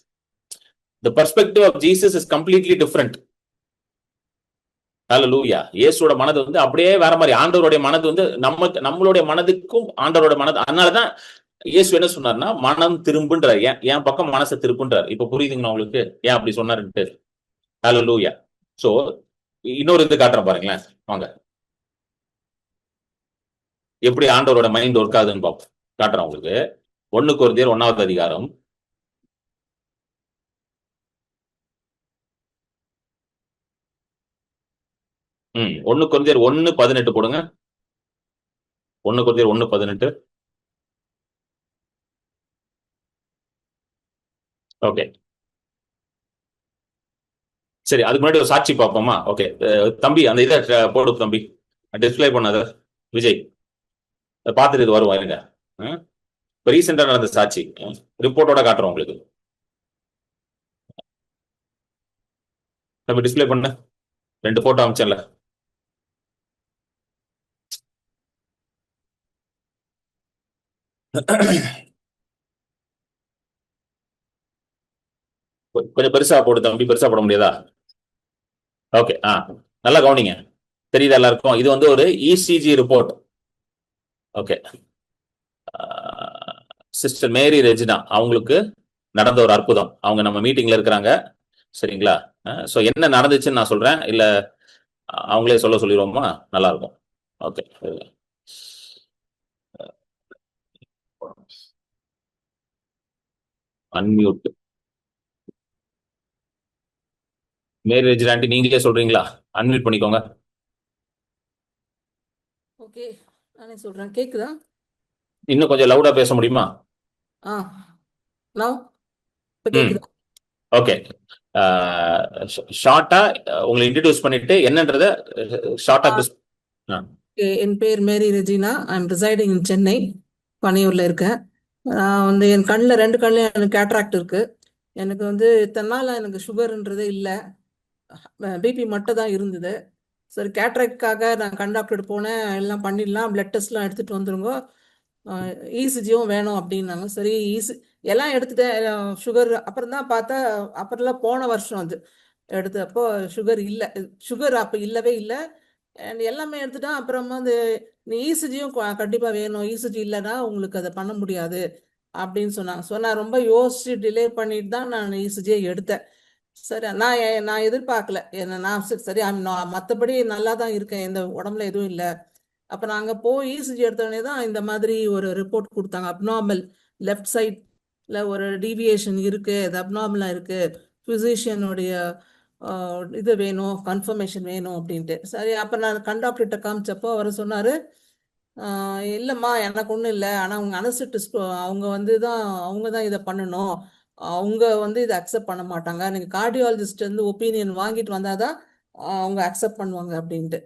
The perspective of Jesus is completely different. ஹல்லேலூயா. இயேசுவோட மனது வந்து அப்படியே வேற மாதிரி. ஆண்டவருடைய மனது வந்து நம்மளுடைய மனதுக்கும் ஆண்டவரோட மனது. அதனாலதான் இயேசு என்ன சொன்னார்னா, மனம் திரும்புன்றார். என் பக்கம் மனசை திருப்புன்றார். இப்ப புரியுதுங்களா உங்களுக்கு ஏன் அப்படி சொன்னாருன்ட்டு? ஹல்லேலூயா. சோ இன்னொரு இது காட்டுறேன் பாருங்களேன், வாங்க. எப்படி ஆண்டவரோட மைண்ட் ஒர்க் ஆகுதுன்னு பார்ப்போம். காட்டுறேன் உங்களுக்கு. 1 கொரிந்தியர் 1வது அதிகாரம். ம் 1 கொரிந்தியர் 1:18 போடுங்க. 1 கொரிந்தியர் 1:18. ஓகே, சரி. அதுக்கு முன்னாடி ஒரு சாட்சி பார்ப்போமா? ஓகே தம்பி, அந்த இதை போடு தம்பி, டிஸ்பிளே பண்ணாத விஜய், பார்த்துட்டு இது வருவோம் இருங்க. இப்போ ரீசெண்டா நடந்த சாட்சி ரிப்போர்ட்டோட காட்டுறோம் உங்களுக்கு. தம்பி டிஸ்பிளே பண்ண 2 போட்டோ அமைச்சல. கொஞ்சம் பெருசா போடு தம்பி, பெருசா போட முடியாதா? ஓகே, நல்லா கவனிங்க. தெரியுதா எல்லாருக்கும்? இது வந்து ஒரு இசிஜி ரிப்போர்ட். ஓகே, சிஸ்டர் மேரி ரெஜினா அவங்களுக்கு நடந்த ஒரு அற்புதம். அவங்க நம்ம மீட்டிங்ல இருக்கிறாங்க, சரிங்களா? சோ என்ன நடந்துச்சுன்னு நான் சொல்றேன், இல்ல அவங்களே சொல்லிடுவோமா? நல்லா இருக்கும். Okay, unmute. Mary Regina aunty, நீங்களே சொல்றீங்களா? அன்மியூட் பண்ணிக்கோங்க. ஓகே, நானே சொல்றேன். கேக்குதா? இன்னும் கொஞ்சம் லவுடா பேச முடியுமா? நவ் இப்ப கேக்குதா? ஓகே, ஷார்ட்டா உங்களை இன்ட்ரடியூஸ் பண்ணிட்டு என்னன்றத ஷார்ட்டா என் பேர் Mary Regina. I am residing in Chennai, பனையூர்ல இருக்கேன். நான் வந்து என் கண்ணில் 2 கண்ணில் எனக்கு கேட்ராக்ட் இருக்கு. எனக்கு வந்து இத்தனை நாள் எனக்கு சுகர்ன்றதே இல்லை, பிபி மட்டும் தான் இருந்தது. சரி, கேட்ராக்ட்காக நான் கண் டாக்டர் போனேன். எல்லாம் பண்ணிடலாம், பிளட் டெஸ்ட்லாம் எடுத்துட்டு வந்துருங்க, இசிஜியும் வேணும் அப்படின்னாங்க. சரி, எல்லாம் எடுத்துட்டேன், சுகர். அப்புறம் தான் பார்த்தா, அப்புறம்லாம் போன வருஷம் அது எடுத்தப்போ சுகர் இல்லை, சுகர் அப்போ இல்லவே இல்லை. அண்ட் எல்லாமே எடுத்துட்டேன். அப்புறமா வந்து நீ இசிஜியும் கண்டிப்பாக வேணும், இசிஜி இல்லைன்னா உங்களுக்கு அதை பண்ண முடியாது அப்படின்னு சொன்னாங்க. ஸோ நான் ரொம்ப யோசிச்சு டிலே பண்ணிட்டு தான் நான் இசிஜியை எடுத்தேன். சரி, நான் எதிர்பார்க்கல. நான் சரி மற்றபடி நல்லா தான் இருக்கேன், எந்த உடம்புல எதுவும் இல்லை. அப்போ நாங்கள் போய் இசிஜி எடுத்தோடனே தான் இந்த மாதிரி ஒரு ரிப்போர்ட் கொடுத்தாங்க. அப்நார்மல் லெஃப்ட் சைடில் ஒரு டீவியேஷன் இருக்கு, அது அப்நார்மலாக இருக்கு, ஃபிசிஷியனுடைய இது வேணும், கன்ஃபர்மேஷன் வேணும் அப்படின்ட்டு. சரி, அப்போ நான் கண்டாக்டர்கிட்ட காமிச்சப்போ அவர் சொன்னார், இல்லைம்மா எனக்கு ஒன்றும் இல்லை, ஆனால் அவங்க அனஸ்தட்டிஸ்ட் அவங்க தான் இதை பண்ணணும், அவங்க இதை அக்செப்ட் பண்ண மாட்டாங்க, நீங்கள் கார்டியாலஜிஸ்ட் ஒப்பீனியன் வாங்கிட்டு வந்தால் தான் அவங்க அக்செப்ட் பண்ணுவாங்க அப்படின்ட்டு.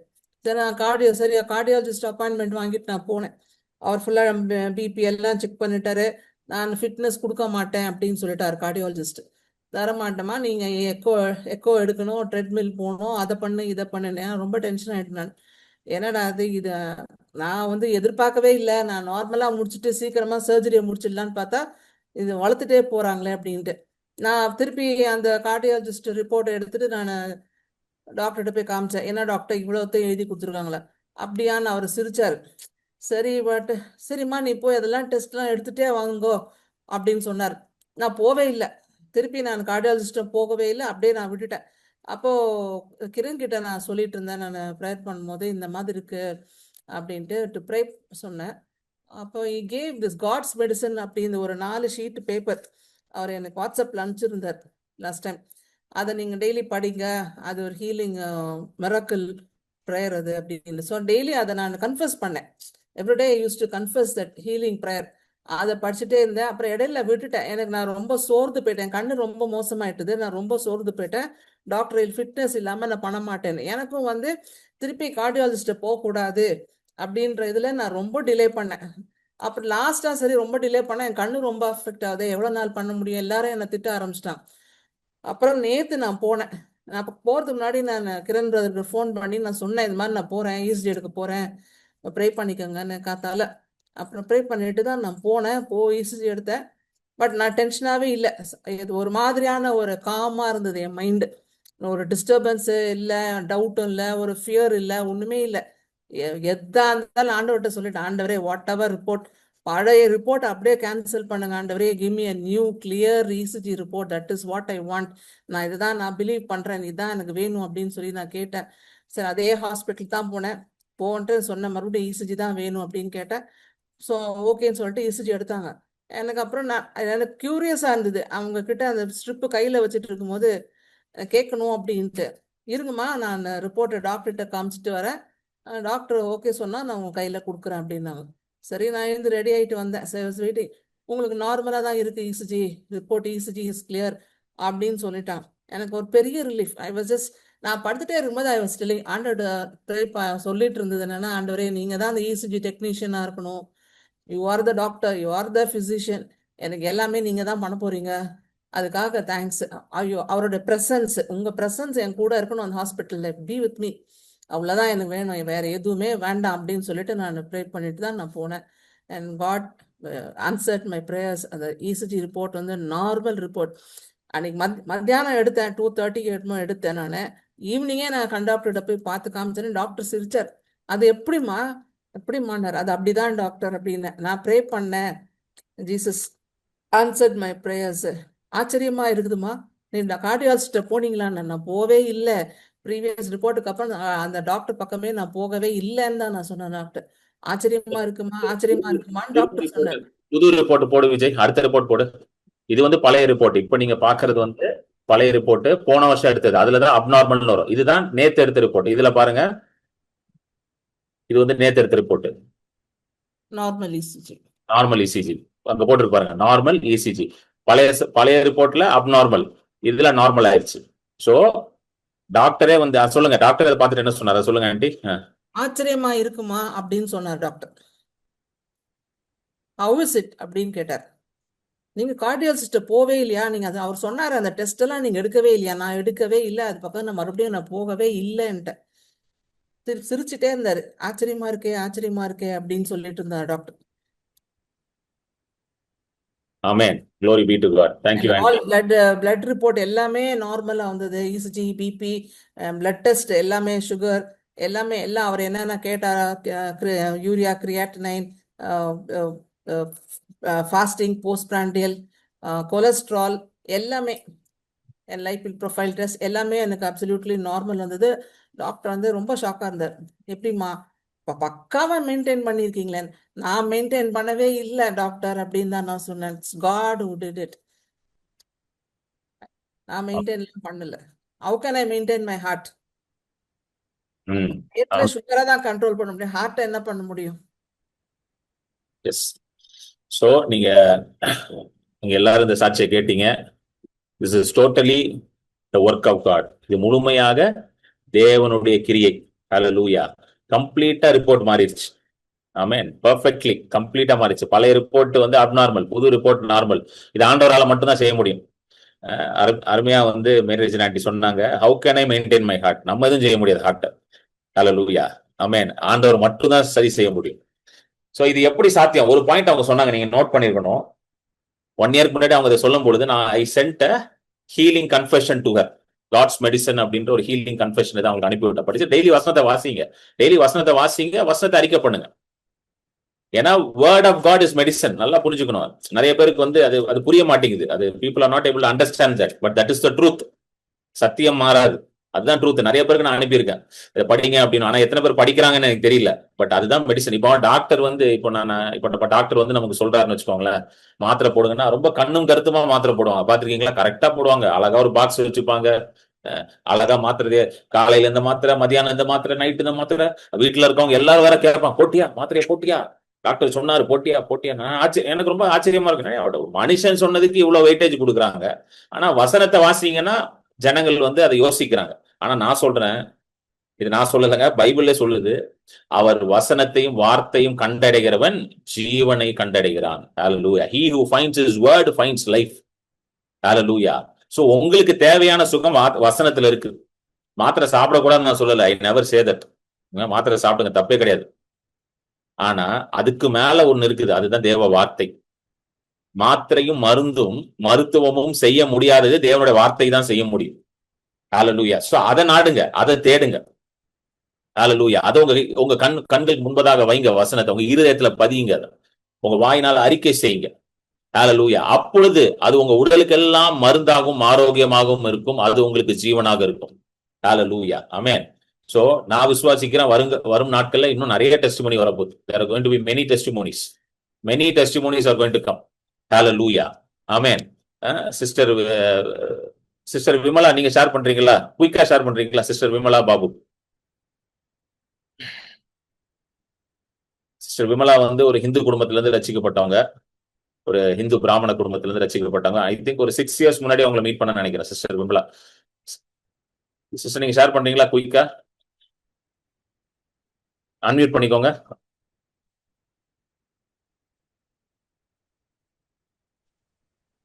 சரி கார்டியாலஜிஸ்ட் அப்பாயின்மெண்ட் வாங்கிட்டு நான் போனேன். அவர் ஃபுல்லாக பிபி எல்லாம் செக் பண்ணிட்டாரு. நான் ஃபிட்னஸ் கொடுக்க மாட்டேன் அப்படின்னு சொல்லிட்டாரு கார்டியாலஜிஸ்ட். தரமாட்டேமா, நீங்கள் எக்கோ எடுக்கணும், ட்ரெட்மில் போகணும், அதை பண்ணு இதை பண்ணுன்னு. ரொம்ப டென்ஷன் ஆகிட்டு நான். என்னடா இது நான் எதிர்பார்க்கவே இல்லை. நான் நார்மலாக முடிச்சுட்டு சீக்கிரமாக சர்ஜரியை முடிச்சிடலான்னு பார்த்தா இது வளர்த்துட்டே போகிறாங்களே அப்படின்ட்டு. நான் திருப்பி அந்த கார்டியாலஜிஸ்ட் ரிப்போர்ட் எடுத்துட்டு நான் டாக்டர்கிட்ட போய் காமிச்சேன். என்ன டாக்டர் இவ்வளோத்தையும் எழுதி கொடுத்துருக்காங்களா அப்படியான்னு அவர் சிரிச்சார். சரி சரிம்மா நீ போய் அதெல்லாம் டெஸ்ட்லாம் எடுத்துகிட்டே வாங்கோ அப்படின்னு சொன்னார். நான் போவே இல்லை, திருப்பி நான் கார்டியாலஜிஸ்ட்டை போகவே இல்லை, அப்படியே நான் விட்டுட்டேன். அப்போது கிரண் கிட்ட நான் சொல்லிட்டு இருந்தேன், நான் ப்ரேயர் பண்ணும்போது இந்த மாதிரி இருக்கு அப்படின்ட்டு டு ப்ரே சொன்னேன். அப்போ கேவ் திஸ் காட்ஸ் மெடிசன் அப்படின்னு ஒரு 4 ஷீட் பேப்பர் அவர் எனக்கு வாட்ஸ்அப்பில் அனுப்பிச்சிருந்தார் லாஸ்ட் டைம். அதை நீங்கள் டெய்லி படிங்க, அது ஒரு ஹீலிங் மிராக்கிள் ப்ரேயர் அது அப்படின்னு. ஸோ டெய்லி அதை நான் கன்ஃபஸ் பண்ணேன். Everyday use to confuse that healing prayer. அதை படிச்சுட்டே இருந்தேன். அப்புறம் இடையில விட்டுட்டேன். நான் ரொம்ப சோர்ந்து போயிட்டேன், கண்ணு ரொம்ப மோசமாயிட்டுது, நான் ரொம்ப சோர்ந்து போயிட்டேன். டாக்டர் ஃபிட்னஸ் இல்லாமல் நான் பண்ண மாட்டேன். எனக்கும் திருப்பி கார்டியாலஜிஸ்ட்டை போகக்கூடாது அப்படின்ற இதில் நான் ரொம்ப டிலே பண்ணேன். அப்புறம் லாஸ்ட்டாக சரி ரொம்ப டிலே பண்ணேன், என் கண்ணு ரொம்ப அஃபெக்ட் ஆகுது, எவ்வளோ நாள் பண்ண முடியும், எல்லாரும் என்னை திட்ட ஆரம்பிச்சிட்டான். அப்புறம் நேற்று நான் போனேன். நான் அப்போ போகிறதுக்கு முன்னாடி நான் கிரண் பிரதருக்கு ஃபோன் பண்ணி நான் சொன்னேன், இது மாதிரி நான் போகிறேன், இசிஜி எடுக்க போகிறேன், ப்ரே பண்ணிக்கோங்கன்னு காத்தால. அப்புறம் ப்ரே பண்ணிட்டு தான் நான் போனேன், போய் இசிஜி எடுத்தேன். பட் நான் டென்ஷனாகவே இல்லை. இது ஒரு மாதிரியான ஒரு காமாக இருந்தது என் மைண்டு. ஒரு டிஸ்டர்பன்ஸு இல்லை, டவுட்டும் இல்லை, ஒரு ஃபியர் இல்லை, ஒன்றுமே இல்லை. எதா இருந்தாலும் ஆண்டவர்கிட்ட சொல்லிட்டு, ஆண்டவரே வாட் எவர் ரிப்போர்ட், பழைய ரிப்போர்ட் அப்படியே கேன்சல் பண்ணுங்க ஆண்டவரே, give me a new clear ECG report, that is what I want. நான் இதுதான் நான் பிலீவ் பண்ணுறேன், இதுதான் எனக்கு வேணும் அப்படின்னு சொல்லி நான் கேட்டேன். சரி, அதே ஹாஸ்பிட்டல் தான் போன்ட்டு சொன்ன, மறுபடியும் இசிஜி தான் வேணும் அப்படின்னு கேட்டேன். ஸோ ஓகேன்னு சொல்லிட்டு இசிஜி எடுத்தாங்க. எனக்கு அப்புறம் எனக்கு க்யூரியஸாக இருந்தது, அவங்க கிட்ட அந்த ஸ்ட்ரிப்பு கையில் வச்சுட்டு இருக்கும்போது கேட்கணும் அப்படின்ட்டு. இருங்கம்மா, நான் ரிப்போர்ட்டை டாக்டர்கிட்ட காமிச்சிட்டு வரேன், டாக்டர் ஓகே சொன்னால் நான் உங்கள் கையில் கொடுக்குறேன் அப்படின்னாங்க. சரி, நான் இருந்து ரெடி ஆகிட்டு வந்தேன். சரி வெயிட்டிங், உங்களுக்கு நார்மலாக தான் இருக்குது ECG report, ECG is clear அப்படின்னு சொல்லிட்டாங்க. எனக்கு ஒரு பெரிய ரிலீஃப். ஐ வாஸ் ஜஸ்ட், நான் படுத்துட்டே இருக்கும்போது ஐ வாஸ் டெல்லிங் ஆண்டவர் சொல்லிட்டு இருந்தது என்னன்னா, ஆண்டவரே நீங்கள் தான் அந்த இசிஜி டெக்னீஷியனாக இருக்கணும், you are the doctor, you are the physician, எனக்கு எல்லாமே நீங்கள் தான் பண்ண போகிறீங்க, அதுக்காக தேங்க்ஸ். ஐயோ, அவரோட ப்ரெசன்ஸ், உங்கள் ப்ரெசன்ஸ் என் கூட இருக்கணும் அந்த ஹாஸ்பிட்டலில், பி வித் மீ, அவ்வளோதான் எனக்கு வேணும், வேறு எதுவுமே வேண்டாம் அப்படின்னு சொல்லிட்டு நான் ப்ரே பண்ணிட்டு தான் நான் போனேன். And God answered my prayers. அந்த இசிஜி ரிப்போர்ட் நார்மல் ரிப்போர்ட். அன்னைக்கு மத்தியானம் எடுத்தேன், 2:30 எடுத்தேன். நான் ஈவினிங்கே நான் கண்டாக்டர்கிட்ட போய் பார்த்து காமிச்சேன்னு டாக்டர் சிரிச்சார். அது எப்படிமான்னார். அது அப்படிதான் டாக்டர் அப்படின்னு. நான் ப்ரே பண்ணேன், ஜீசஸ் ஆன்சர்ட் மை ப்ரேயர்ஸ். ஆச்சரியமா இருக்குதுமா, நீ கார்டியாலஜிஸ்ட்டை போனீங்களான்னு. நான் போவே இல்லை, ப்ரீவியஸ் ரிப்போர்ட்டுக்கு அப்புறம் அந்த டாக்டர் பக்கமே நான் போகவே இல்லைன்னு தான் நான் சொன்னேன். டாக்டர் ஆச்சரியமா இருக்குமான்னு டாக்டர் சொன்னார். புது ரிப்போர்ட் போடு விஜய், அடுத்த ரிப்போர்ட் போடு. இது பழைய ரிப்போர்ட். இப்ப நீங்க பாக்குறது பழைய ரிப்போர்ட், போன வருஷம் எடுத்தது. அதுலதான் அப்நார்மல் வரும். இதுதான் நேத்து எடுத்த ரிப்போர்ட். இதுல பாருங்க, இது நேத்து எடுத்த report, normal ECG. Normal ECG அங்க போட்டுருக்கு பாருங்க, நார்மல் இசிஜி. பழைய ரிப்போர்ட்ல அப்நார்மல், இதுல நார்மல் ஆயிடுச்சு. சோ டாக்டரே சொல்லுங்க, டாக்டர் அதை பார்த்துட்டு என்ன சொன்னாரு சொல்லுங்க ஆண்டி. ஆச்சரியமா இருக்குமா அப்படின்னு சொன்னார் டாக்டர். ஹவ் இஸ் இட் அப்படின்னு கேட்டார். நீங்க கார்டியாலஜிஸ்ட் போவே இல்லையா, நீங்க அவர் சொன்னாரு அந்த டெஸ்ட் எல்லாம் நீங்க எடுக்கவே இல்லையா. நான் எடுக்கவே இல்லை, அது பக்கம் நான் மறுபடியும் நான் போகவே இல்லைன்ட்டு சிரிச்சுட்டே இருந்தாரு. ஆச்சரியமா இருக்கே அப்படின்னு சொல்லிட்டு இருந்தார் doctor. Amen, glory be to God. Thank you all blood report எல்லாமே நார்மலா வந்தது. இசிஜி, பிபி, பிளட் டெஸ்ட் எல்லாமே, சுகர் எல்லாமே, எல்லாம் அவர் என்னென்ன கேட்டாரா, urea, creatinine, fasting, postprandial, cholesterol எல்லாமே என் லைஃப் ப்ரொஃபைல் டெஸ்ட் எல்லாமே எனக்கு அப்சல்யூட்லி நார்மல் வந்தது. டாக்டர் வந்து ரொம்ப ஷாக்காக இருந்தார். எப்படிம்மா இப்போ பக்காவாக மெயின்டைன் பண்ணியிருக்கீங்களே. நான் மெயின்டைன் பண்ணவே இல்லை டாக்டர் அப்படின்னு தான் நான் சொன்னேன். It's God who did it. நான் மெயின்டைன்லாம் பண்ணல. How can I maintain my heart? ம். ஏற்கனவே சுகரை தான் கண்ட்ரோல் பண்ண முடியும், ஹார்ட்டை என்ன பண்ண முடியும்? எஸ். ஸோ நீங்க நீங்க எல்லாரும் இந்த சாட்சியை கேட்டீங்க. This is totally the work of God. இது முழுமையாக தேவனுடைய கிரியை. ஹalleluya. கம்ப்ளீட்டா ரிப்போர்ட் மாறிடுச்சு. ஆமென். பெர்ஃபெக்ட்லி கம்ப்ளீட்டா மாறிடுச்சு. பழைய ரிப்போர்ட் வந்து அப்நார்மல், புது ரிப்போர்ட் நார்மல். இது ஆண்டவரால மட்டும்தான் செய்ய முடியும். அருமையா வந்து மேரேஜ் ஆண்டி சொன்னாங்க, how can I maintain my heart. நம்ம எதுவும் செய்ய முடியாது ஹார்ட்டை. ஹalleluya. ஆமென். ஆண்டவர் மட்டும்தான் சரி செய்ய முடியும். ஸோ இது எப்படி சாத்தியம்? ஒரு பாயிண்ட் அவங்க சொன்னாங்க, நீங்க நோட் பண்ணிருக்கணும். 1 இயர்க்கு முன்னாடி அவங்க இதை சொல்லும் பொழுது நான் I sent a healing confession to her. God's medicine அப்படின்ற ஒரு ஹீலிங் கன்ஃபெஷன் தான் அவங்களுக்கு அனுப்பி விட்ட. படிச்சு டெய்லி வசனத்தை வாசிங்க, டெய்லி வசனத்தை வாசிங்க, வசனத்தை அறிக்கை பண்ணுங்க. ஏன்னா word of God is medicine. நல்லா புரிஞ்சுக்கணும். நிறைய பேருக்கு வந்து அது புரிய மாட்டேங்குது. அது people are not able to understand that, but that is the truth. சத்தியம் மாறாது, அதுதான் ட்ரூத். நிறைய பேருக்கு நான் அனுப்பியிருக்கேன் இதை படிங்க அப்படின்னு. ஆனா எத்தனை பேர் படிக்கிறாங்கன்னு எனக்கு தெரியல. பட் அதுதான் மெடிசன். இப்போ டாக்டர் வந்து இப்போ டாக்டர் வந்து நமக்கு சொல்றாருன்னு வச்சுக்கோங்களேன், மாத்திரை போடுங்கன்னா ரொம்ப கண்ணும் கருத்துமா மாத்திரை போடுவாங்க. பாத்திருக்கீங்களா? கரெக்டா போடுவாங்க. அழகா ஒரு பாக்ஸ் வச்சுப்பாங்க, அழகா மாத்திரை. காலையில இந்த மாத்திரை, மதியானம் இந்த மாத்திரை, நைட்டு இந்த மாத்திரை. வீட்டுல இருக்கவங்க எல்லாரும் வேற கேட்பாங்க, போட்டியா மாத்திரையை போட்டியா, டாக்டர் சொன்னாரு போட்டியா போட்டியா. எனக்கு ரொம்ப ஆச்சரியமா இருக்கு, மனுஷன் சொன்னதுக்கு இவ்வளவு வெயிட்டேஜ் கொடுக்குறாங்க. ஆனா வசனத்தை வாசிங்கன்னா ஜனங்கள் வந்து அதை யோசிக்கிறாங்க. ஆனா நான் சொல்றேன், இது நான் சொல்லலைங்க, பைபிள்ல சொல்லுது, அவர் வசனத்தையும் வார்த்தையும் கண்டடைகிறவன் ஜீவனை கண்டடைகிறான். ஹalleluya. He who finds his word finds life. Hallelujah. So உங்களுக்கு தேவையான சுகம் வசனத்துல இருக்கு. மாத்திரை சாப்பிடக்கூடாதுன்னு நான் சொல்லல, ஐ நெவர் சே தட். மாத்திரை சாப்பிடுங்க, தப்பே கிடையாது. ஆனா அதுக்கு மேல ஒண்ணு இருக்குது, அதுதான் தேவ வார்த்தை. மாத்திரையும் மருந்தும் மருத்துவமும் செய்ய முடியாதது தேவனுடைய வார்த்தை தான் செய்ய முடியும். ஹalleluya. சோ அதை நாடுங்க, அதை தேடுங்க. ஹalleluya. அதை உங்க கண்களுக்கு முன்பதாக வைங்க. வசனத்தை உங்க இருதயத்துல பதியுங்க, உங்க வாயினால அறிக்கை செய்யுங்க. ஹalleluya. அப்பொழுது அது உங்க உடலுக்கெல்லாம் மருந்தாகவும் ஆரோக்கியமாகவும் இருக்கும். அது உங்களுக்கு ஜீவனாக இருக்கும். ஹalleluya. ஆமென். சோ நான் விசுவாசிக்கிறேன், வரும் நாட்கள்ல இன்னும் நிறைய டெஸ்டிமோனி வரப்போகுது. there are going to be many testimonies are going to come. Hallelujah. Amen. Sister Vimala, நீங்க ஷேர் பண்றீங்களா? குயிக்கா ஷேர் பண்றீங்களா சிஸ்டர் விமலா பாபு? சிஸ்டர் விமலா வந்து ஒரு ஹிந்து குடும்பத்துல இருந்து ரசிக்கப்பட்டவங்க, ஒரு ஹிந்து பிராமண குடும்பத்துல இருந்து ரசிக்கப்பட்டாங்க. ஐ திங்க் ஒரு 6 இயர்ஸ் முன்னாடி அவங்களை மீட் பண்ண நினைக்கிறேன். சிஸ்டர் விமலா, சிஸ்டர் நீங்க ஷேர் பண்றீங்களா? குயிக்கா அன்மியூட் பண்ணிக்கோங்க.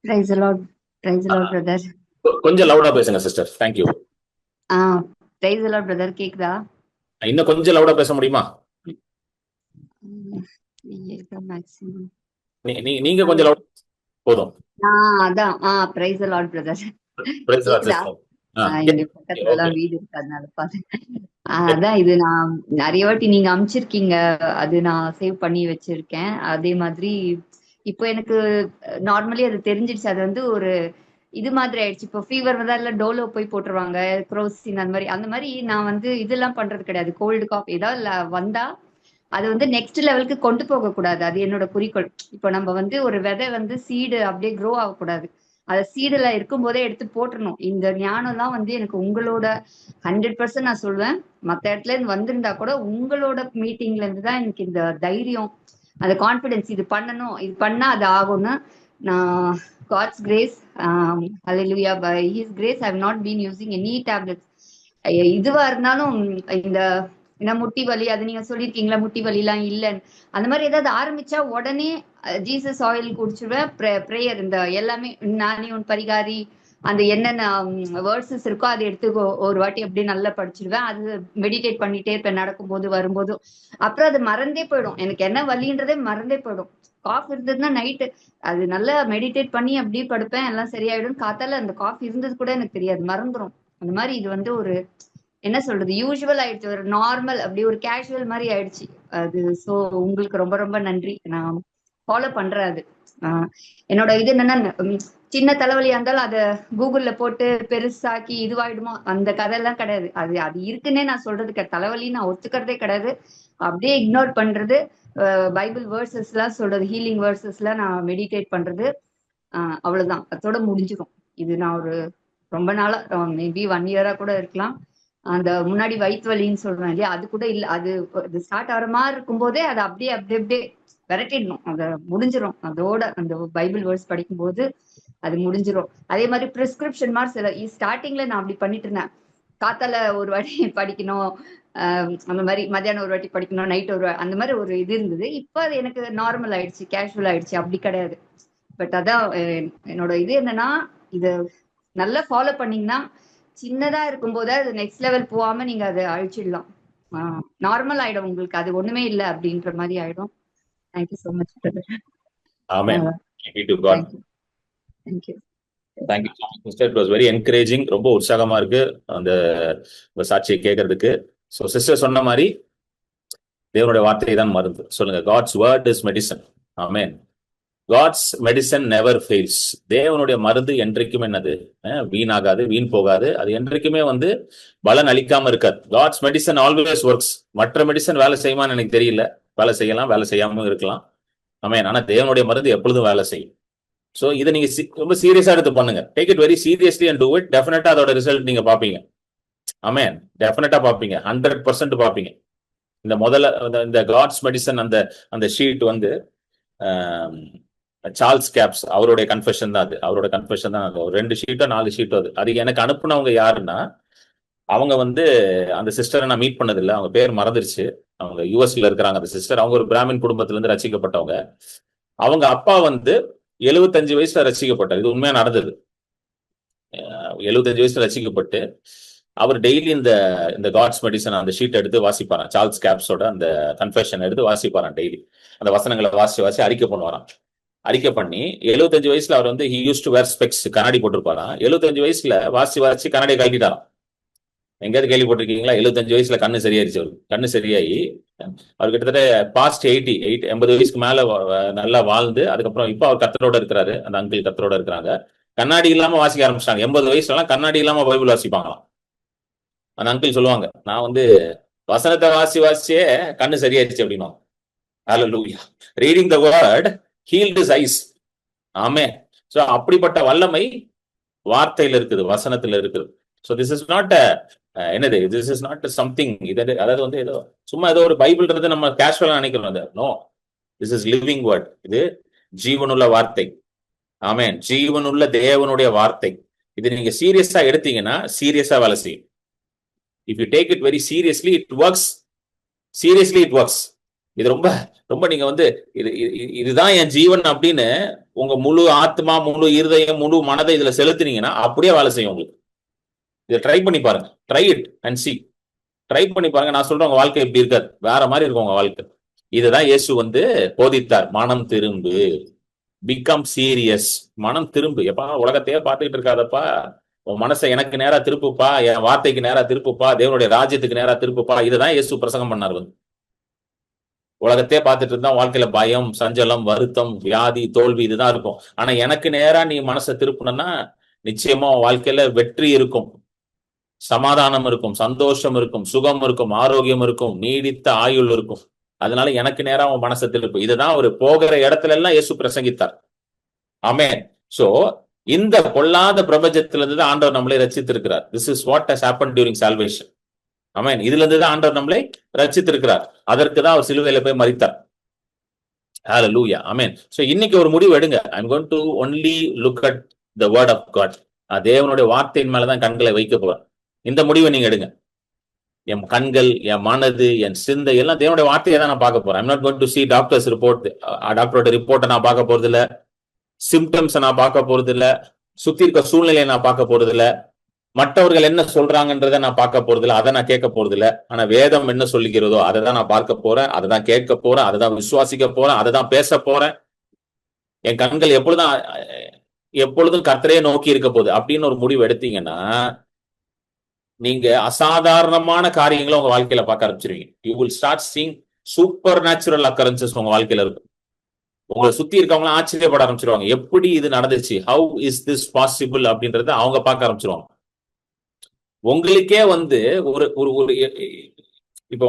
Praise the Lord. Praise the Lord, brother. கொஞ்சம் லவுடா பேசுங்க sister. Thank you. Praise the Lord, brother. கேக்குதா? இன்னும் கொஞ்சம் லவுடா பேச முடியுமா? நீங்க கொஞ்சம் லவுடா போதும். அதான் praise the Lord, brother. Praise the Lord sister. இங்க பக்கத்துல எல்லாம் வீடு இருக்கு, அதனால பாத்தேன். அதான் இது நான் நிறைய வாட்டி நீங்க அனுப்பிச்சிருக்கீங்க, அது நான் சேவ் பண்ணி வச்சிருக்கேன். அதே மாதிரி இப்போ எனக்கு நார்மலி அது தெரிஞ்சிடுச்சு. அது வந்து ஒரு இது மாதிரி ஆயிடுச்சு. இப்போ ஃபீவர் வந்தா இல்ல டோலோ போய் போட்டுருவாங்க, குரோசின் அந்த மாதிரி நான் வந்து இதெல்லாம் பண்றது கிடையாது. கோல்டு காஃப் ஏதாவது வந்தா அது வந்து நெக்ஸ்ட் லெவலுக்கு கொண்டு போக கூடாது. அது என்னோட குறிக்கோள். இப்போ நம்ம வந்து ஒரு விதை வந்து சீடு அப்படியே க்ரோ ஆகக்கூடாது, அதை சீடுல இருக்கும் போதே எடுத்து போட்டுறணும். இந்த ஞானம்லாம் வந்து எனக்கு உங்களோட 100% நான் சொல்லுவேன். மற்ற இடத்துல இருந்து வந்திருந்தா கூட உங்களோட மீட்டிங்ல இருந்து தான் எனக்கு இந்த தைரியம், அந்த கான்பிடன்ஸ், இது பண்ணணும், இது பண்ணா அது ஆகும்னு. நான் God's grace, hallelujah, by his grace I have not been using any tablets. இதுவா இருந்தாலும் இந்த முட்டி வலி, அது நீங்க சொல்லியிருக்கீங்களா, முட்டி வலி எல்லாம் இல்லைன்னு. அந்த மாதிரி ஏதாவது ஆரம்பிச்சா உடனே ஜீசஸ் ஆயில் குடிச்சிடுவேன். ப்ரேயர், இந்த எல்லாமே நானே உன் பரிகாரி, அந்த என்னென்ன வேர்ட்ஸஸ் இருக்கோ அதை எடுத்து ஒரு வாட்டி அப்படியே நல்லா படிச்சிடுவேன். அது மெடிடேட் பண்ணிட்டே இருப்பேன், நடக்கும்போது வரும்போதும். அப்புறம் அது மறந்தே போயிடும், எனக்கு என்ன வலின்றதே மறந்தே போயிடும். காஃப் இருந்ததுன்னா நைட்டு அது நல்லா மெடிடேட் பண்ணி அப்படியே படுப்பேன், எல்லாம் சரியாயிடும். காத்தால அந்த காஃப் இருந்தது கூட எனக்கு தெரியாது, மறந்துடும். அந்த மாதிரி இது வந்து ஒரு என்ன சொல்றது, யூசுவல் ஆயிடுச்சு, ஒரு நார்மல், அப்படி ஒரு கேஷுவல் மாதிரி ஆயிடுச்சு அது. ஸோ உங்களுக்கு ரொம்ப ரொம்ப நன்றி. நான் ஃபாலோ பண்றாது. என்னோட இது என்னன்னா, சின்ன தலைவலியா இருந்தாலும் அதை கூகுள்ல போட்டு பெருசாக்கி இதுவாயிடுமோ அந்த கதையெல்லாம் கிடையாது. அது அது இருக்குன்னே நான் சொல்றது தலைவலி நான் ஒத்துக்கிறதே கிடையாது. அப்படியே இக்னோர் பண்றது. பைபிள் வேர்சஸ் எல்லாம் சொல்றது, ஹீலிங் வேர்சஸ் எல்லாம் நான் மெடிடேட் பண்றது. அவ்வளவுதான், அதோட முடிஞ்சிடும். இது நான் ஒரு ரொம்ப நாளா, மேபி 1 இயரா கூட இருக்கலாம். அந்த முன்னாடி வயிற்று வலின்னு சொல்றேன் இல்லையா, அது கூட இல்ல. அது ஸ்டார்ட் ஆகிற மாதிரி இருக்கும் போதே அதை அப்படியே அப்படியே விரட்டிடணும், அதை முடிஞ்சிடும். அதோட அந்த பைபிள் வேர்ஸ் படிக்கும் போது அது முடிஞ்சிடும். அதே மாதிரி பிரிஸ்கிரிப்ஷன் மாதிரி சில ஸ்டார்டிங்ல நான் அப்படி பண்ணிட்டு இருந்தேன். காத்தால ஒரு வாட்டி படிக்கணும், அந்த மாதிரி மத்தியானம் ஒரு வாட்டி படிக்கணும், நைட் அந்த மாதிரி ஒரு இது இருந்தது. இப்போ அது எனக்கு நார்மல் ஆயிடுச்சு, கேஷுவல் ஆயிடுச்சு. அப்படி கிடையாது. பட் அதான் என்னோட இது என்னன்னா, இதை நல்லா ஃபாலோ பண்ணீங்கன்னா சின்னதா இருக்கும்போது அது நெக்ஸ்ட் லெவல் போகாம நீங்க அதை அழிச்சிடலாம். நார்மல் ஆயிடும் உங்களுக்கு, அது ஒண்ணுமே இல்லை அப்படின்ற மாதிரி ஆயிடும். Thank you so much. Amen. Glory to God. Thank you. Thank you so much, sister. It was very encouraging. ரொம்ப உற்சாகமா இருக்கு அந்த சாட்சியை கேட்கறதுக்கு. ஸோ சிஸ்டர் சொன்ன மாதிரி தேவனுடைய வார்த்தை தான் மருந்து. சொல்லுங்க, God's word is medicine. Amen. God's medicine never fails. தேவனுடைய மருந்து என்றைக்குமே என்னது, வீணாகாது, வீண் போகாது. அது என்றைக்குமே பலன் அளிக்காம இருக்காது. God's medicine always works. மற்ற மெடிசன் வேலை செய்யுமான்னு எனக்கு தெரியல. வேலை செய்யலாம், வேலை செய்யாம இருக்கலாம். ஆமென். ஆனா தேவனுடைய மருந்து எப்பொழுதும் வேலை செய்யும். ஸோ இதை நீங்க ரொம்ப சீரியஸா எடுத்து பண்ணுங்க. Take it very seriously and do it. டெஃபினட்டா அதோட ரிசல்ட் நீங்க பாப்பீங்க. ஆமென். டெஃபினட்டா பாப்பீங்க, 100% பாப்பீங்க. இந்த முதல்ல இந்த காட்ஸ் மெடிசன் அந்த ஷீட் சார்ல்ஸ் கேப்ஸ் அவருடைய கன்ஃபெஷன் தான். அது அவரோட கன்ஃபெஷன் தான். 2 ஷீட்டோ 4 ஷீட்டோ அது எனக்கு அனுப்புனவங்க யாருன்னா, அவங்க அந்த சிஸ்டரை நான் மீட் பண்ணதில்லை. அவங்க பேர் மறந்துருச்சு. அவங்க யூஎஸ்ல இருக்கிறாங்க அந்த சிஸ்டர். அவங்க ஒரு பிராமின் குடும்பத்துல இருந்து ரசிக்கப்பட்டவங்க. அவங்க அப்பா 75 வயசுல ரசிக்கப்பட்டார். இது உண்மையா நடந்தது. 75 வயசுல ரசிக்கப்பட்டு அவர் டெய்லி இந்த காட்ஸ் மெடிசன் அந்த ஷீட் எடுத்து வாசிப்பாராம். சார்ல்ஸ் கேப்ஸோட அந்த கன்ஃபெஷன் எடுத்து வாசிப்பாராம். டெய்லி அந்த வசனங்களை வாசி அறிக்கை பண்ணுவாராம். அறிக்கை பண்ணி 75 வயசுல அவர் he used to wear specs, கண்ணாடி போட்டிருப்பாராம். 75 வயசுல வாசி கண்ணாடியை கழட்டிட்டாராம். எங்கேயாவது கேள்விப்பட்டிருக்கீங்களா? 75 வயசுல கண்ணு சரியாயிருச்சு. அவருக்கு கண்ணு சரியாகி அவர் கிட்டத்தட்ட பாஸ்ட் 80 வயசுக்கு மேல நல்லா வாழ்ந்து, அதுக்கப்புறம் இப்போ அவர் கர்த்தரோட இருக்கிறாரு. அந்த அங்கிள் கர்த்தரோட இருக்கிறாங்க. கண்ணாடி இல்லாம வாசிக்க ஆரம்பிச்சிட்டாங்க. 80 வயசுல எல்லாம் கண்ணாடி இல்லாம பைபிள் வாசிப்பாங்களாம். அந்த அங்கிள் சொல்லுவாங்க, நான் வசனத்தை வாசியே கண்ணு சரியாயிருச்சு அப்படின்னா. Hallelujah. Reading the word healed his eyes. Amen. So அப்படிப்பட்ட வல்லமை வார்த்தையில இருக்குது, வசனத்துல இருக்குது. So this is not என்னது, this is not something, அதாவது ஏதோ சும்மா ஏதோ ஒரு பைபிள்ன்றது நம்ம கேஷுவலா நினைக்கிறோம். No, this is living word. இது ஜீவனுள்ள வார்த்தை. ஆமென். ஜீவனுள்ள தேவனுடைய வார்த்தை. இது நீங்க சீரியஸா எடுத்தீங்கன்னா சீரியஸா வேலை செய்யும். If you take it very seriously, it works. Seriously it works. இது ரொம்ப ரொம்ப நீங்க இதுதான் என் ஜீவன் அப்படின்னு உங்க முழு ஆத்மா, முழு இருதயம், முழு மனதை இதுல செலுத்தினீங்கன்னா அப்படியே வேலை செய்யும் உங்களுக்கு. இதை ட்ரை பண்ணி பாருங்க. Try it and C. Try பண்ணி பாருங்க. நான் சொல்றேன், உங்க வாழ்க்கை எப்படி இருக்காது, வேற மாதிரி இருக்கும் உங்க வாழ்க்கை. இதுதான் இயேசு போதித்தார். மனம் திரும்பு, பிகம் சீரியஸ். மனம் திரும்பு. எப்பா உலகத்தையே பார்த்துக்கிட்டு இருக்காதப்பா, உன் மனசை எனக்கு நேரா திருப்புப்பா, என் வார்த்தைக்கு நேரா திருப்புப்பா, தேவனுடைய ராஜ்யத்துக்கு நேரா திருப்புப்பா. இதுதான் இயேசு பிரசங்கம் பண்ணார். உலகத்தையே பார்த்துட்டு இருந்தா வாழ்க்கையில பயம், சஞ்சலம், வருத்தம், வியாதி, தோல்வி இதுதான் இருக்கும். ஆனா எனக்கு நேரா நீ மனசை திருப்புனா நிச்சயமா வாழ்க்கையில வெற்றி இருக்கும், சமாதானம் இருக்கும், சந்தோஷம் இருக்கும், சுகம் இருக்கும், ஆரோக்கியம் இருக்கும், நீடித்த ஆயுள் இருக்கும். அதனால எனக்கு நேரா அவன் மனசை திருப்பு. இதுதான் ஒரு போகிற இடத்துல எல்லாம் இயேசு பிரசங்கித்தார். ஆமென். சோ இந்த பொல்லாத பிரபஞ்சத்திலிருந்து ஆண்டவர் நம்மளை ரட்சித்திருக்கிறார். This is what has happened during salvation. ஆமென். இதுல இருந்து தான் ஆண்டவர் நம்மளை ரட்சித்திருக்கிறார். அதற்கு தான் அவர் சிலுவையில போய் மரித்தார். ஹல்லேலூயா. ஆமென். சோ இன்னைக்கு ஒரு முடிவு எடுங்க. I'm going to only look at the word of God. தேவனுடைய வார்த்தையின் மேலதான் கண்களை வைக்க போறேன். இந்த முடிவை நீங்க எடுங்க. என் கண்கள், என் மனது, என் சிந்தை எல்லாம் தேவனுடைய வார்த்தையை தான் நான் பார்க்க போறேன். I'm not going to see doctor's report. டாக்டரோட ரிப்போர்ட்டை நான் பார்க்க போறது இல்ல, சிம்டம்ஸை நான் பார்க்க போறது இல்ல, சுத்தி இருக்க சூழ்நிலையை நான் பார்க்க போறது இல்ல, மற்றவர்கள் என்ன சொல்றாங்கன்றத நான் பார்க்க போறது இல்லை, அதை நான் கேட்க போறது இல்லை. ஆனா வேதம் என்ன சொல்லிக்கிறதோ அதை தான் நான் பார்க்க போறேன், அதை தான் கேட்க போறேன், அதை தான் விசுவாசிக்க போறேன், அதை தான் பேச போறேன். என் கண்கள் எப்பொழுதும் கர்த்தரையே நோக்கி இருக்க போகுது அப்படின்னு ஒரு முடிவு எடுத்தீங்கன்னா நீங்க அசாதாரணமான காரியங்களை உங்க வாழ்க்கையில பார்க்க ஆரம்பிச்சிருவீங்க. You will start seeing supernatural occurrences உங்க வாழ்க்கையில இருக்கும். உங்களை சுத்தி இருக்கவங்களாம் ஆச்சரியப்பட ஆரம்பிச்சிருவாங்க. எப்படி இது நடந்துச்சு, ஹவு இஸ் திஸ் பாசிபிள் அப்படின்றத அவங்க பார்க்க ஆரம்பிச்சிருவாங்க. உங்களுக்கே வந்து ஒரு ஒரு ஒரு இப்போ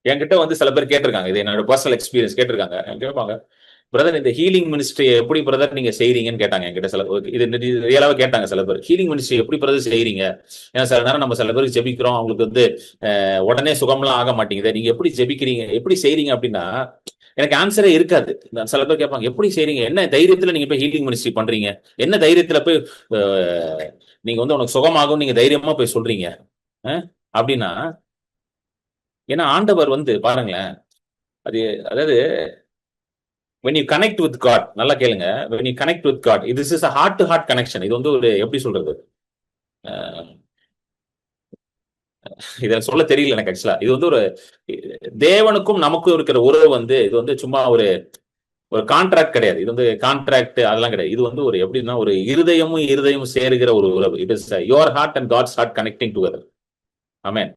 என்கிட்ட வந்து சில பேர் கேட்டிருக்காங்க, இது என்னோட பர்சனல் எக்ஸ்பீரியன்ஸ் கேட்டிருக்காங்க. கேட்பாங்க, பிரதர் இந்த ஹீலிங் மினிஸ்ட்ரி எப்படி பிரதர் நீங்க செய்றீங்கன்னு கேட்டாங்க என்கிட்ட. சில இது ரியலாவே கேட்டாங்க சில பேர், ஹீலிங் மினிஸ்ட்ரி எப்படி பிரதர் செய்றீங்க? ஏன்னா சில நேரம் நம்ம சில பேருக்கு ஜெபிக்கிறோம், அவங்களுக்கு வந்து உடனே சுகம்லாம் ஆக மாட்டேங்குது, நீங்க எப்படி ஜெபிக்கிறீங்க, எப்படி செய்றீங்க அப்படின்னா எனக்கு ஆன்சரே இருக்காது. சில பேர் கேட்பாங்க, எப்படி செய்றீங்க, என்ன தைரியத்துல நீங்க போய் ஹீலிங் மினிஸ்ட்ரி பண்றீங்க, என்ன தைரியத்துல போய் நீங்க வந்து உனக்கு சுகமாகும் நீங்க தைரியமா போய் சொல்றீங்க அப்படின்னா, ஏன்னா ஆண்டவர் வந்து பாருங்களேன், அது அதாவது when you connect with God, நல்லா கேளுங்க, when you connect with God, this is a heart to heart connection. இது வந்து ஒரு எப்படி சொல்றது, இத சொல்ல தெரியல எனக்கு ஆக்சுவலா. இது வந்து ஒரு தேவனுக்கும் நமக்கும் இருக்கிற உறவு வந்து இது வந்து சும்மா ஒரு கான்ட்ராக்ட் கிடையாது. இது வந்து கான்ட்ராக்ட் அதெல்லாம் கிடையாது. இது வந்து ஒரு எப்படின்னா ஒரு இருதயமும் சேருகிற ஒரு உறவு. It is your heart and God's heart connecting together. Amen.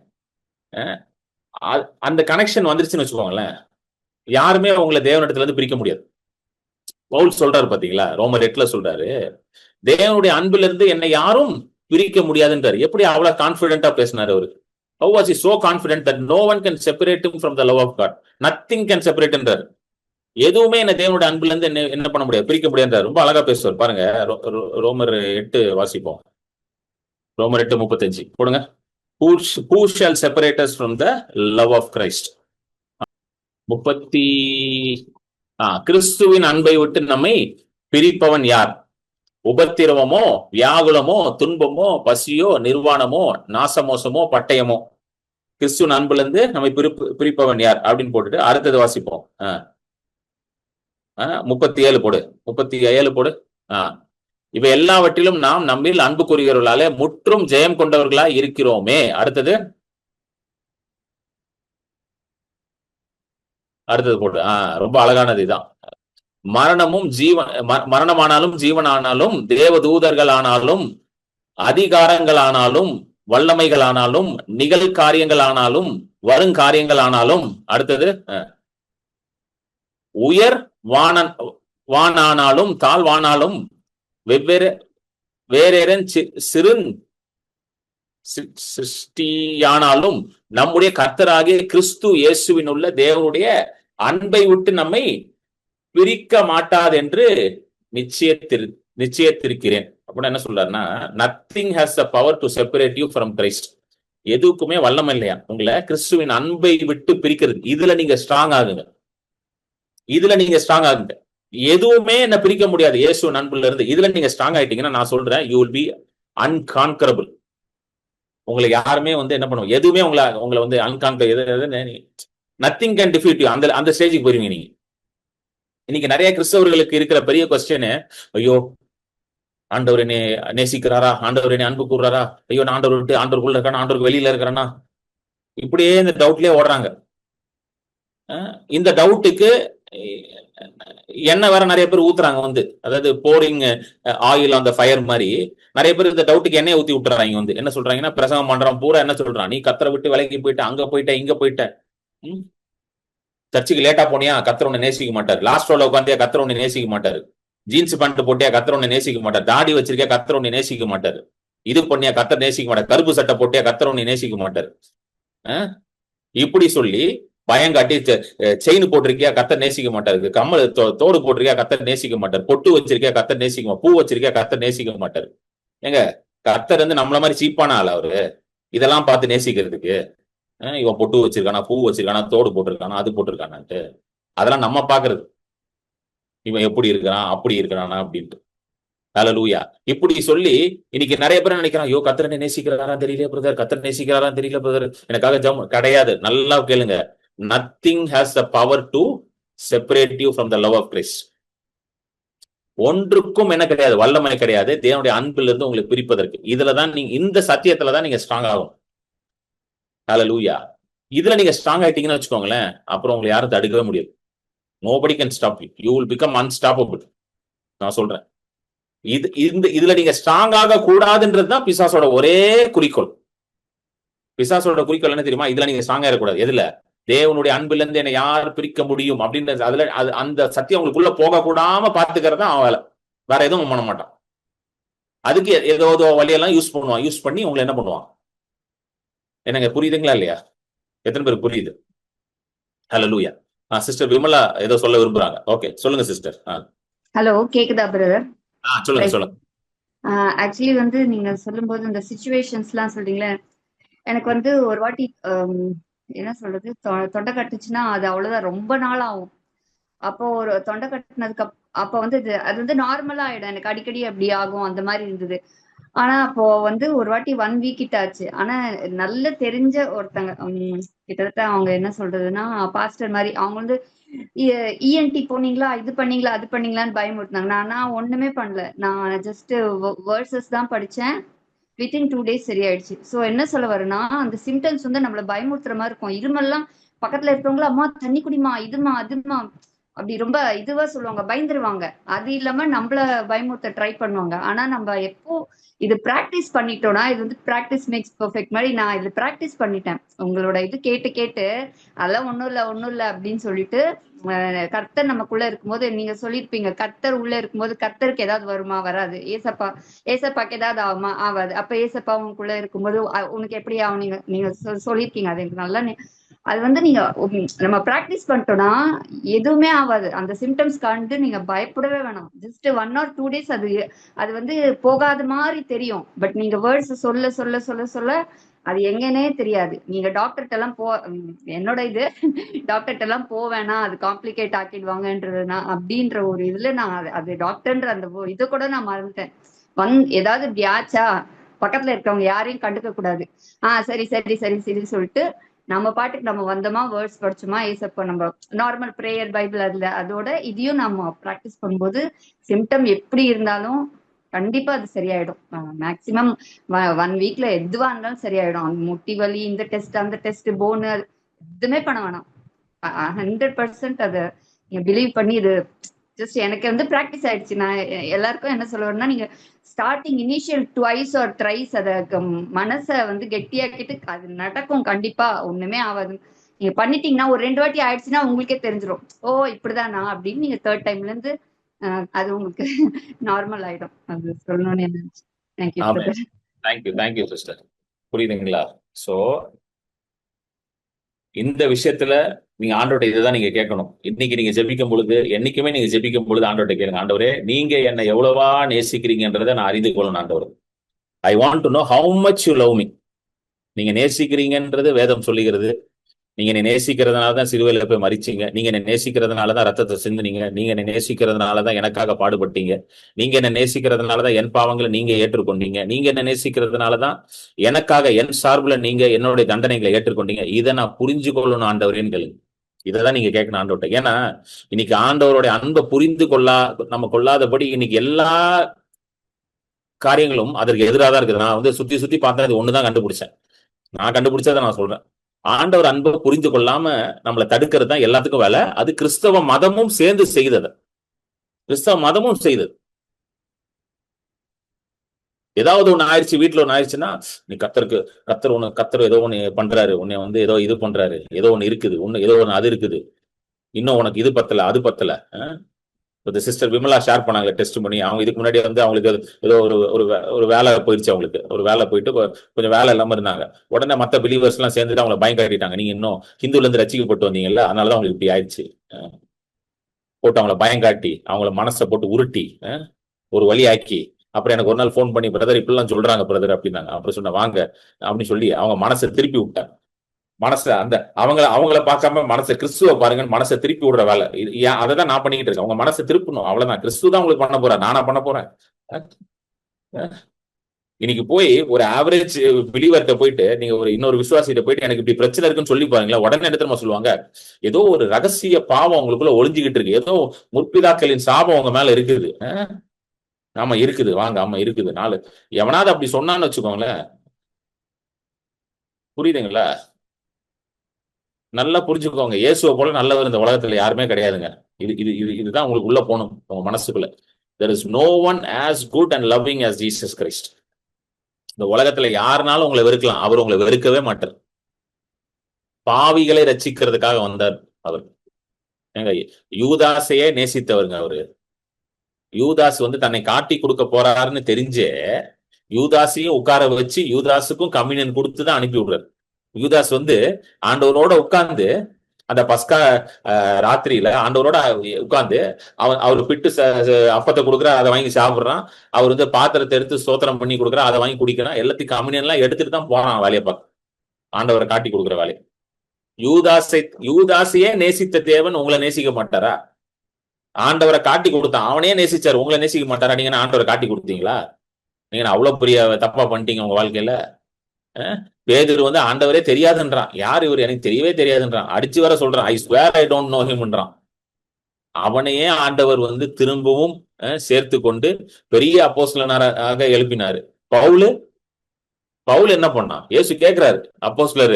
அந்த கனெக்ஷன் வந்துருச்சுன்னு வச்சுக்கோங்களேன், யாருமே உங்களை தேவனிடத்துல இருந்து பிரிக்க முடியாது. பவுல் சொல்றாரு பாத்தீங்களா, ரோமர் 8 சொல்றாரு, தேவனுடைய அன்பிலிருந்து இருந்து என்னை யாரும் பிரிக்க முடியாதுன்றாரு. எப்படி அவ்வளவு கான்பிடென்டா பேசினாரு அவரு? How was he so confident that no one can separate him from the love of God? Nothing can separate என்றார். எதுவுமே என்ன தேவனுடைய அன்புல இருந்து என்ன பண்ண முடியாது, பிரிக்க முடியாது. ரொம்ப அழகா பேசுவார் பாருங்க. ரோமர் 8 வாசிப்போம். ரோமர் 8:35 போடுங்க. Who shall separate us from the love of Christ? கிறிஸ்துவின் அன்பை விட்டு நம்மை பிரிப்பவன் யார்? உபத்திரவமோ, வியாகுலமோ, துன்பமோ, பசியோ, நிர்வாணமோ, நாசமோசமோ, பட்டயமோ, கிறிஸ்துவின் அன்புல இருந்து நம்மை பிரிப்பவன் யார் அப்படின்னு போட்டுட்டு அடுத்தது வாசிப்போம். 37 போடு, 37 போடு. இவை எல்லாவற்றிலும் நாம் நம்மில் அன்பு கூறுகிறவர்களாலே முற்றும் ஜெயம் கொண்டவர்களா இருக்கிறோமே. அடுத்தது போடு. ரொம்ப அழகானது இதான். மரணமானாலும் ஜீவனானாலும் தேவதூதர்கள் ஆனாலும் அதிகாரங்கள் ஆனாலும் வல்லமைகள் ஆனாலும் நிகழ்காரியங்கள் ஆனாலும் வருங்காரியங்கள் ஆனாலும், அடுத்தது உயர் வானானாலும் தாழ்வானாலும் வேறேறன் சிருஷ்டியானாலும் நம்முடைய கர்த்தராகிய கிறிஸ்து இயேசுவின் உள்ள தேவனுடைய அன்பை விட்டு நம்மை பிரிக்க மாட்டாது என்று நிச்சயத்திருக்கிறேன். அப்படின்னு என்ன சொல்றாருன்னா, nothing has the power to separate you from Christ. எதுக்குமே வல்லமை இல்லையா உங்களை கிறிஸ்துவின் அன்பை விட்டு பிரிக்கிறது. இதுல நீங்க ஸ்ட்ராங் ஆகுங்க. எதுவுமே என்ன பிரிக்க முடியாது இயேசுவின் அன்புல இருந்து. இதுல நீங்க ஸ்ட்ராங் ஆயிட்டீங்கன்னா நான் சொல்றேன், யூ வில் பி அன்கான்கரபிள். உங்களை யாருமே வந்து என்ன பண்ணுவோம், எதுவுமே உங்களை வந்து அன்கான்கர், நத்திங் கேன் டிஃபீட் யூ. அந்த ஸ்டேஜுக்கு போயிருவீங்க நீங்க. இன்னைக்கு நிறைய கிறிஸ்தவர்களுக்கு இருக்கிற பெரிய கொஸ்டின், ஐயோ ஆண்டவர் என்னை நேசிக்கிறாரா, ஆண்டவர் என்னை அன்பு கூறுறாரா, ஐயோ நான் ஆண்டவர் விட்டு ஆண்டவருக்குள்ள இருக்கானா, ஆண்டவருக்கு வெளியில இருக்கிறானா, இப்படியே இந்த டவுட்லயே ஓடுறாங்க. இந்த டவுட்டுக்கு என்ன வேற நிறைய பேர் ஊத்துறாங்க வந்து, அதாவது boring oil on the fire மாதிரி நிறைய பேர் இந்த டவுட்டுக்கு எண்ணெய் ஊத்தி விட்டுறாங்க வந்து. என்ன சொல்றாங்கன்னா, பிரசங்கம் பண்றான் பூரா என்ன சொல்றான், நீ கத்தரை விட்டு விலகி போயிட்ட, அங்க போயிட்ட, இங்க போயிட்ட, சர்ச்சுக்கு லேட்டா போனியா கத்தர் உன்னை நேசிக்க மாட்டாரு, லாஸ்ட் ரோல உட்காந்தியா கத்தர் உன்னை நேசிக்க மாட்டாரு, ஜீன்ஸ் பேண்ட் போட்டியா கத்தர் உன்னை நேசிக்க மாட்டார், தாடி வச்சிருக்கியா கத்தர் உன்னை நேசிக்க மாட்டாரு, இது பண்ணியா கத்தர் நேசிக்க மாட்டார், கருப்பு சட்டை போட்டியா கத்தர் உன்னை நேசிக்க மாட்டாரு, இப்படி சொல்லி பயங்காட்டி செயின் போட்டிருக்கியா கத்தர் நேசிக்க மாட்டாரு, கம்மல் தோடு போட்டிருக்கியா கத்தர் நேசிக்க மாட்டார், பொட்டு வச்சிருக்கியா கத்தர் நேசிக்க, பூ வச்சிருக்கியா கத்தர் நேசிக்க மாட்டாரு. ஏங்க கத்தர் வந்து நம்மள மாதிரி சீப்பான ஆள் அவரு, இதெல்லாம் பார்த்து நேசிக்கிறதுக்கு? இவன் பொட்டு வச்சிருக்கானா, பூ வச்சிருக்கானா, தோடு போட்டிருக்கானா, அது போட்டிருக்கானான்ட்டு அதெல்லாம் நம்ம பாக்குறது. இவன் எப்படி இருக்கிறான், அப்படி இருக்கிறானா அப்படின்ட்டு. ஹல்லேலூயா. இப்படி சொல்லி இன்னைக்கு நிறைய பேர் நினைக்கிறான், ஐயோ கத்தரை நேசிக்கிறாரா தெரியல பிரதர், கத்தரை நேசிக்கிறாரா தெரியல பிரதர், எனக்காக ஜெபம். கிடையாது. நல்லா கேளுங்க, nothing has the power to separate you from the love of Christ. ஒன்றுக்கும் என்ன கிடையாது, வல்லமை கிடையாது தேவனுடைய அன்பில் இருந்து உங்களை பிரிப்பதற்கு. இதுலதான் நீங்க, இந்த சத்தியத்துலதான் நீங்க ஸ்ட்ராங் ஆகும். ஹல்லேலூயா. இதுல நீங்க ஸ்ட்ராங் ஆயிட்டீங்கன்னு வச்சுக்கோங்களேன், அப்புறம் உங்களை யாரும் தடுக்கவே முடியாது. Nobody can stop you. You will become unstoppable. நான் சொல்றேன். இதுல நீங்க ஸ்ட்ராங் ஆக கூடாதுன்றதுதான் பிசாசோட ஒரே குறிக்கோள். பிசாசோட குறிக்கோள் என்ன தெரியுமா? இதுல நீங்க ஸ்ட்ராங் ஆகக்கூடாது. எதுல? தேவனுடைய அன்புல இருந்து என்னை யார் பிரிக்க முடியும் அப்படின்றது, அதுல அந்த சத்தியம் உங்களுக்குள்ள போக கூடாம பாத்துக்கிறது தான் அவன் வேலை. வேற எதுவும் பண்ண மாட்டான். அதுக்கு ஏதோ வழியெல்லாம் யூஸ் பண்ணுவான். யூஸ் பண்ணி உங்களை என்ன பண்ணுவான்? என்னங்க புரியுதுங்களா இல்லையா? எத்தனை பேருக்கு புரியுது? ஹல்லேலூயா. சிஸ்டர் விமலா ஏதோ சொல்ல விரும்புறாங்க. ஓகே, சொல்லுங்க சிஸ்டர். ஹலோ, கேக்குதா பிரதர்? சொல்லுங்க சொல்லுங்க. ஆக்சுவலி வந்து நீங்க சொல்லும்போது இந்த சிச்சுவேஷன்ஸ்லாம் சொல்றீங்களே, எனக்கு வந்து ஒரு வாட்டி என்ன சொல்றது, தொண்டை கட்டுச்சுன்னா அது அவ்வளவுதான், ரொம்ப நாள் ஆகும். அப்போ ஒரு தொண்டை கட்டினதுக்கு அப்ப வந்து அது வந்து நார்மலா ஆயிடும். எனக்கு அடிக்கடி அப்படி ஆகும், அந்த மாதிரி இருந்தது. ஆனா அப்போ வந்து ஒரு வாட்டி 1 வீக் கிட்ட ஆச்சு. ஆனா நல்ல தெரிஞ்ச ஒருத்தங்க, கிட்டத்தட்ட அவங்க என்ன சொல்றதுன்னா பாஸ்டர் மாதிரி, அவங்க வந்து இஎன்டி போனீங்களா, இது பண்ணீங்களா, அது பண்ணீங்களான்னு பயமுறுத்தினாங்க. நான் ஒண்ணுமே பண்ணல. நான் ஜஸ்ட் வேர்சஸ் தான் படிச்சேன். வித்தின் 2 days சரியாயிடுச்சு. ஸோ என்ன சொல்ல வரேன்னா, அந்த சிம்டம்ஸ் வந்து நம்மள பயமுறுத்துற மாதிரி இருக்கும். இருமல்லாம் பக்கத்துல இருக்கவங்கள, அம்மா தண்ணி குடிமா, இதுமா அதுமா, அப்படி ரொம்ப இதுவா சொல்லுவாங்க, பயந்துருவாங்க. அது இல்லாம நம்மள பயமுறுத்த ட்ரை பண்ணுவாங்க. ஆனா நம்ம எப்போ இது பிராக்டிஸ் பண்ணிட்டோம்னா, இது வந்து பிராக்டிஸ் மேக்ஸ் பெர்ஃபெக்ட் மாதிரி, நான் இது பிராக்டிஸ் பண்ணிட்டேன். உங்களோட இது கேட்டு கேட்டு அதெல்லாம் ஒண்ணும் இல்ல அப்படின்னு சொல்லிட்டு, கர்த்தர் நமக்குள்ள இருக்கும்போது, நீங்க சொல்லிருப்பீங்க, கர்த்தர் உள்ள இருக்கும்போது கர்த்தருக்கு ஏதாவது வருமா? வராது. ஏசப்பாக்கு ஏதாவது ஆகுமா? ஆகாது. அப்ப ஏசப்பா உங்களுக்குள்ள இருக்கும்போது உனக்கு எப்படி ஆகும்? நீங்க சொல்லிருக்கீங்க. அது எனக்கு நல்லா அது வந்து நீங்க நம்ம பிராக்டிஸ் பண்ணிட்டோம்னா எதுவுமே ஆகாது. அந்த சிம்டம்ஸ் கண்டு நீங்க பயப்படவே வேணாம். ஜஸ்ட் 1 or 2 days அது வந்து போகாத மாதிரி தெரியும். பட் நீங்க வேர்ட்ஸ் சொல்ல சொல்ல சொல்ல சொல்ல அது எங்கன்னே தெரியாது. நீங்க டாக்டர்கிட்ட எல்லாம் என்னோட இது டாக்டர்கிட்ட எல்லாம் போவேனா, அது காம்ப்ளிகேட் ஆக்கிடுவாங்கன்றதுனா அப்படின்ற ஒரு இதுல நான் அது டாக்டர்ன்ற அந்த இதை கூட நான் மறந்துட்டேன். ஏதாவது இப்படி ஆச்சா, பக்கத்துல இருக்கவங்க யாரையும் கண்டுக்க கூடாது. சரி சரி சரி சரி சொல்லிட்டு நம்ம பாட்டுக்கு நம்ம வந்தோமா, வேர்ட்ஸ் படிச்சோமா, ஏசப்பா நம்ம நார்மல் பிரேயர் பைபிள் அதோட இதையும் நம்ம பிராக்டிஸ் பண்ணும்போது சிம்டம் எப்படி இருந்தாலும் கண்டிப்பா அது சரியாயிடும். மேக்சிமம் 1 வீக்ல எதுவா இருந்தாலும் சரியாயிடும். அந்த முட்டி வலி, இந்த டெஸ்ட் அந்த டெஸ்ட், போனு, எதுவுமே பண்ண வேணாம். 100% அதை நீங்க பிலீவ் பண்ணி, இது ஜஸ்ட் எனக்கு வந்து பிராக்டிஸ் ஆயிடுச்சு. நான் எல்லாருக்கும் என்ன சொல்லுவேன்னா, நீங்க ஸ்டார்டிங் இனிஷியல் 2 or 3 அத மனசை வந்து கெட்டியாக்கிட்டு அது நடக்கும். கண்டிப்பா ஒண்ணுமே ஆகாது. நீங்க பண்ணிட்டீங்கன்னா, ஒரு 2 வாட்டி ஆயிடுச்சுன்னா உங்களுக்கே தெரிஞ்சிடும். ஓ இப்படிதானா அப்படின்னு. நீங்க 3rd டைம்ல இருந்து அது உங்களுக்கு நார்மல் ஆயிடும். அது சொல்லணும்னு நினைச்சு. Thank you brother. Thank you sister. புரியுதுங்களா? சோ இந்த விஷயத்துல நீங்க ஆண்டவர்கிட்ட இதுதான் நீங்க கேட்கணும். இன்னைக்கு நீங்க ஜெபிக்கும் பொழுது, என்னைக்குமே நீங்க ஜெபிக்கும் பொழுது ஆண்டவர்கிட்ட கேளுங்க, ஆண்டவரே நீங்க என்னை எவ்வளவா நேசிக்கிறீங்கன்றதை நான் அறிந்து கொள்ளணும். ஆண்டவர், I want to know how much you love me. நீங்க நேசிக்கிறீங்கன்றது வேதம் சொல்லுகிறது. நீங்க என்னை நேசிக்கிறதுனாலதான் சிலுவையில போய் மரிச்சீங்க. நீங்க என்னை நேசிக்கிறதுனாலதான் ரத்தத்தை சிந்துனீங்க. நீங்க என்னை நேசிக்கிறதுனாலதான் எனக்காக பாடுபட்டீங்க. நீங்க என்ன நேசிக்கிறதுனாலதான் என் பாவங்களை நீங்க ஏற்றுக்கொண்டீங்க. நீங்க என்ன நேசிக்கிறதுனாலதான் எனக்காக என் சார்புல நீங்க என்னுடைய தண்டனைகளை ஏற்றுக்கொண்டீங்க. இதை நான் புரிஞ்சு கொள்ளணும் ஆண்டவரேன்னு கேளுங்க. இதைதான் நீங்க கேட்கணும் ஆண்டவர்கிட்ட. ஏன்னா இன்னைக்கு ஆண்டவருடைய அன்பை புரிந்து நம்ம கொள்ளாதபடி இன்னைக்கு எல்லா காரியங்களும் அதற்கு எதிராக தான் இருக்குது. நான் வந்து சுத்தி சுத்தி பார்த்தா இது ஒண்ணுதான் கண்டுபிடிச்சேன். நான் கண்டுபிடிச்சதை நான் சொல்றேன். ஆண்டவர் அன்பை புரிந்து கொள்ளாம நம்மளை தடுக்கிறது தான் எல்லாத்துக்கும் வேலை. அது கிறிஸ்தவ மதமும் சேர்ந்து செய்தது. கிறிஸ்தவ மதமும் செய்தது. ஏதாவது ஒண்ணு ஆயிடுச்சு, வீட்டுல ஒண்ணு ஆயிடுச்சுன்னா, நீ கத்தர் ஏதோ ஒண்ணு பண்றாரு, உன்னை வந்து ஏதோ இது பண்றாரு, ஏதோ ஒண்ணு இருக்குது, ஏதோ ஒண்ணு அது இருக்குது, இன்னும் உனக்கு இது பத்தல அது பத்தல. சிஸ்டர் விமலா ஷேர் பண்ணாங்க டெஸ்ட் பண்ணி. அவங்க இதுக்கு முன்னாடி வந்து அவங்களுக்கு ஏதோ ஒரு வேலை போயிடுச்சு. அவங்களுக்கு ஒரு வேலை போயிட்டு கொஞ்சம் வேலை இல்லாம இருந்தாங்க. உடனே மற்ற பிலீவர்ஸ் எல்லாம் சேர்ந்துட்டு அவங்களை பயம் காட்டிட்டாங்க. நீங்க இன்னும் ஹிந்துல இருந்து ரசிக்கப்பட்டு வந்தீங்கல்ல, அதனாலதான் அவங்களுக்கு இப்படி ஆயிடுச்சு போட்டு அவங்கள பயம் காட்டி அவங்கள மனசை போட்டு உருட்டி ஒரு வழி ஆக்கி, அப்புறம் எனக்கு ஒரு நாள் ஃபோன் பண்ணி, பிரதர் இப்படிலாம் சொல்றாங்க பிரதர் அப்படின்னாங்க. அப்புறம் சொன்ன வாங்க அப்படின்னு சொல்லி அவங்க மனசை திருப்பி விட்டாங்க. மனசை அவங்கள பார்க்காம மனசை கிறிஸ்துவ பாருங்கன்னு மனசை திருப்பி விடுற வேலை. அதை தான் நான் பண்ணிக்கிட்டு இருக்கேன். அவங்க மனசை திருப்பணும், அவ்வளவுதான். கிறிஸ்து தான் உங்களுக்கு பண்ண போறேன், நானா பண்ண போறேன்? இன்னைக்கு போய் ஒரு ஆவரேஜ் பிலீவர்கிட்ட போயிட்டு நீங்க இன்னொரு விசுவாசிகிட்ட போயிட்டு எனக்கு இப்படி பிரச்சனை இருக்குன்னு சொல்லி பாருங்களா, உடனே எடுத்துமா சொல்லுவாங்க, ஏதோ ஒரு ரகசிய பாவம் உங்களுக்குள்ள ஒளிஞ்சுக்கிட்டு இருக்கு, ஏதோ முற்பிதாக்களின் சாபம் உங்க மேல இருக்குது. ஆமா இருக்குது, வாங்க, ஆமா இருக்குது. எவனாவது அப்படி சொன்னான்னு வச்சுக்கோங்களேன். புரியுதுங்களா? நல்லா புரிஞ்சுக்கோங்க, இயேசுவை போல நல்லவர் இந்த உலகத்துல யாருமே கிடையாதுங்க. இதுதான் உங்களுக்கு உள்ள போகணும் உங்க மனசுக்குள்ள. There is no one as good and loving as Jesus Christ. இந்த உலகத்துல யாருனாலும் உங்களை வெறுக்கலாம், அவர் உங்களை வெறுக்கவே மாட்டார். பாவிகளை ரட்சிக்கிறதுக்காக வந்தார் அவர். ஏங்க, யூதாசையே நேசித்தவருங்க அவரு. யூதாஸ் வந்து தன்னை காட்டி கொடுக்க போறாருன்னு தெரிஞ்சே யூதாசையும் உட்கார வச்சு யூதாஸுக்கும் கம்யூனியன் கொடுத்துதான் அனுப்பி விடுறாரு. யூதாஸ் வந்து ஆண்டவரோட உட்கார்ந்து அந்த பஸ்கா ராத்திரியில ஆண்டவரோட உட்கார்ந்து அவர் பிட்டு அப்பத்தை கொடுக்குறாரு, அதை வாங்கி சாப்பிடுறான். அவர் வந்து பாத்திரத்தை எடுத்து ஸ்தோத்திரம் பண்ணி கொடுக்குறாரு, அதை வாங்கி குடிக்கிறான். எல்லாத்தையும் கம்யூனியன் எல்லாம் எடுத்துட்டு தான் போறான் வேலையை பார்க்க, ஆண்டவரை காட்டி கொடுக்குற வேலையை. யூதாசையே நேசித்த தேவன் உங்களை நேசிக்க மாட்டாரா? ஆண்டவரை காட்டி கொடுத்தான், அவனே நேசிச்சாரு, உங்களை நேசிக்க மாட்டாரா? நீங்க ஆண்டவரை காட்டி கொடுத்தீங்களா? நீங்க அவ்வளவு பெரிய தப்பா பண்ணிட்டீங்க உங்க வாழ்க்கையில. பேதுரு வந்து ஆண்டவரே தெரியாதுன்றான். யார் இவர்? எனக்கு தெரியவே தெரியாதுன்றான். அடிச்சு வர சொல்றான், I swear I don't know ஹிம்ன்றான். அவனையே ஆண்டவர் வந்து திரும்பவும் சேர்த்து கொண்டு பெரிய அப்போஸ்தலனாக எழுப்பினாரு. பவுல் என்ன பண்ணான்? இயேசு கேட்கிறாரு அப்போஸ்தலர்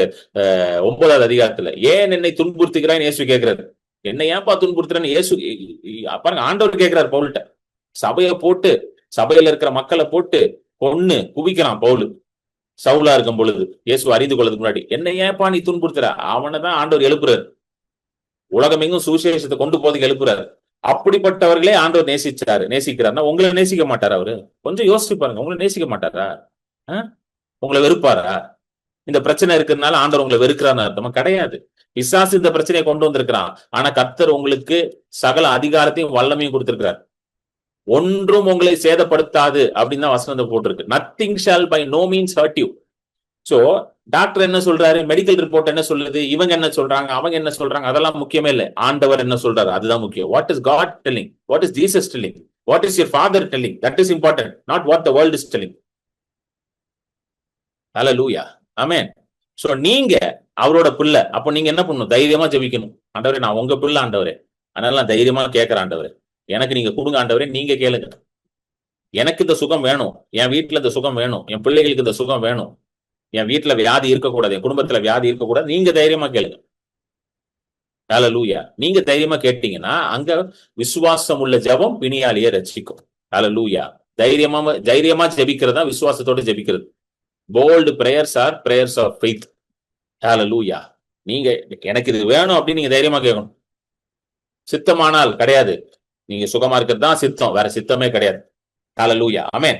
9வது அதிகாரத்துல, ஏன் என்னை துன்புறுத்துகிறான்னு இயேசு கேட்கிறாரு. என்ன ஏன்பா துன்புறுத்துறேன்னு இயேசு பாருங்க, ஆண்டவர் கேட்கிறாரு பவுல்கிட்ட. சபையை போட்டு, சபையில இருக்கிற மக்களை போட்டு கொன்னு குவிக்கிறான் பவுல் சவுலா இருக்கும் பொழுது, இயேசு அறிந்து கொள்றதுக்கு முன்னாடி. என்ன ஏன்பா நீ துன்புறுத்துற? அவனை தான் ஆண்டவர் எழுப்புறாரு, உலகம் எங்கும் சுவிசேஷத்தை கொண்டு போறதுக்கு எழுப்புறாரு. அப்படிப்பட்டவர்களே ஆண்டவர் நேசிக்கிறாருன்னா உங்களை நேசிக்க மாட்டாரா அவரு? கொஞ்சம் யோசிச்சு பாருங்க. உங்களை நேசிக்க மாட்டாரா? உங்களை வெறுப்பாரா? இந்த பிரச்சனை இருக்கிறதுனால ஆண்டவர் உங்களை வெறுக்கிறான்னு அர்த்தமா? கிடையாது. பிசாசு இந்த பிரச்சனையை கொண்டு வந்திருக்கிறான். ஆனா கர்த்தர் உங்களுக்கு சகல அதிகாரத்தையும் வல்லமையும் கொடுத்திருக்கிறார். ஒன்றும் உங்களை சேதப்படுத்தாது அப்படின்னு தான் வசனம் போட்டிருக்கு. Nothing shall by no means hurt you. So doctor என்ன சொல்றாரு, மெடிக்கல் ரிப்போர்ட் என்ன சொல்லுது, இவங்க என்ன சொல்றாங்க, அவங்க என்ன சொல்றாங்க, அதெல்லாம் முக்கியமே இல்லை. ஆண்டவர் என்ன சொல்றாரு அதுதான் முக்கியம். What is God telling? What is Jesus telling? What is your father telling? That is important, not what the world is telling. Hallelujah, amen. So நீங்க அவரோட பிள்ளை, அப்போ நீங்க என்ன பண்ணணும்? தைரியமா ஜெபிக்கணும். ஆண்டவரே, நான் உங்க பிள்ளை ஆண்டவரே, அதனால நான் தைரியமா கேட்கிறேன் ஆண்டவரே, எனக்கு நீங்க கொடுங்க ஆண்டவரே, நீங்க கேளுங்க. எனக்கு இந்த சுகம் வேணும், என் வீட்டுல இந்த சுகம் வேணும், என் பிள்ளைகளுக்கு இந்த சுகம் வேணும், என் வீட்டுல வியாதி இருக்கக்கூடாது, என் குடும்பத்துல வியாதி இருக்கக்கூடாது. நீங்க தைரியமா கேளுங்க. ஹல்லேலூயா. நீங்க தைரியமா கேட்டீங்கன்னா அங்க விசுவாசம் உள்ள ஜெபம் பிணியாளியை ரட்சிக்கும். ஹல்லேலூயா. தைரியமா ஜெபிக்கிறதா விசுவாசத்தோட ஜெபிக்கிறது. Bold prayers are prayers of faith. Hallelujah. நீங்க எனக்கு இது வேணும் அப்படின்னு நீங்க தைரியமா கேட்கணும். சித்தமானால் கிடையாது, நீங்க சுகமா இருக்கிறது தான் சித்தம், வேற சித்தமே கிடையாது. ஹல்லேலூயா, ஆமென்.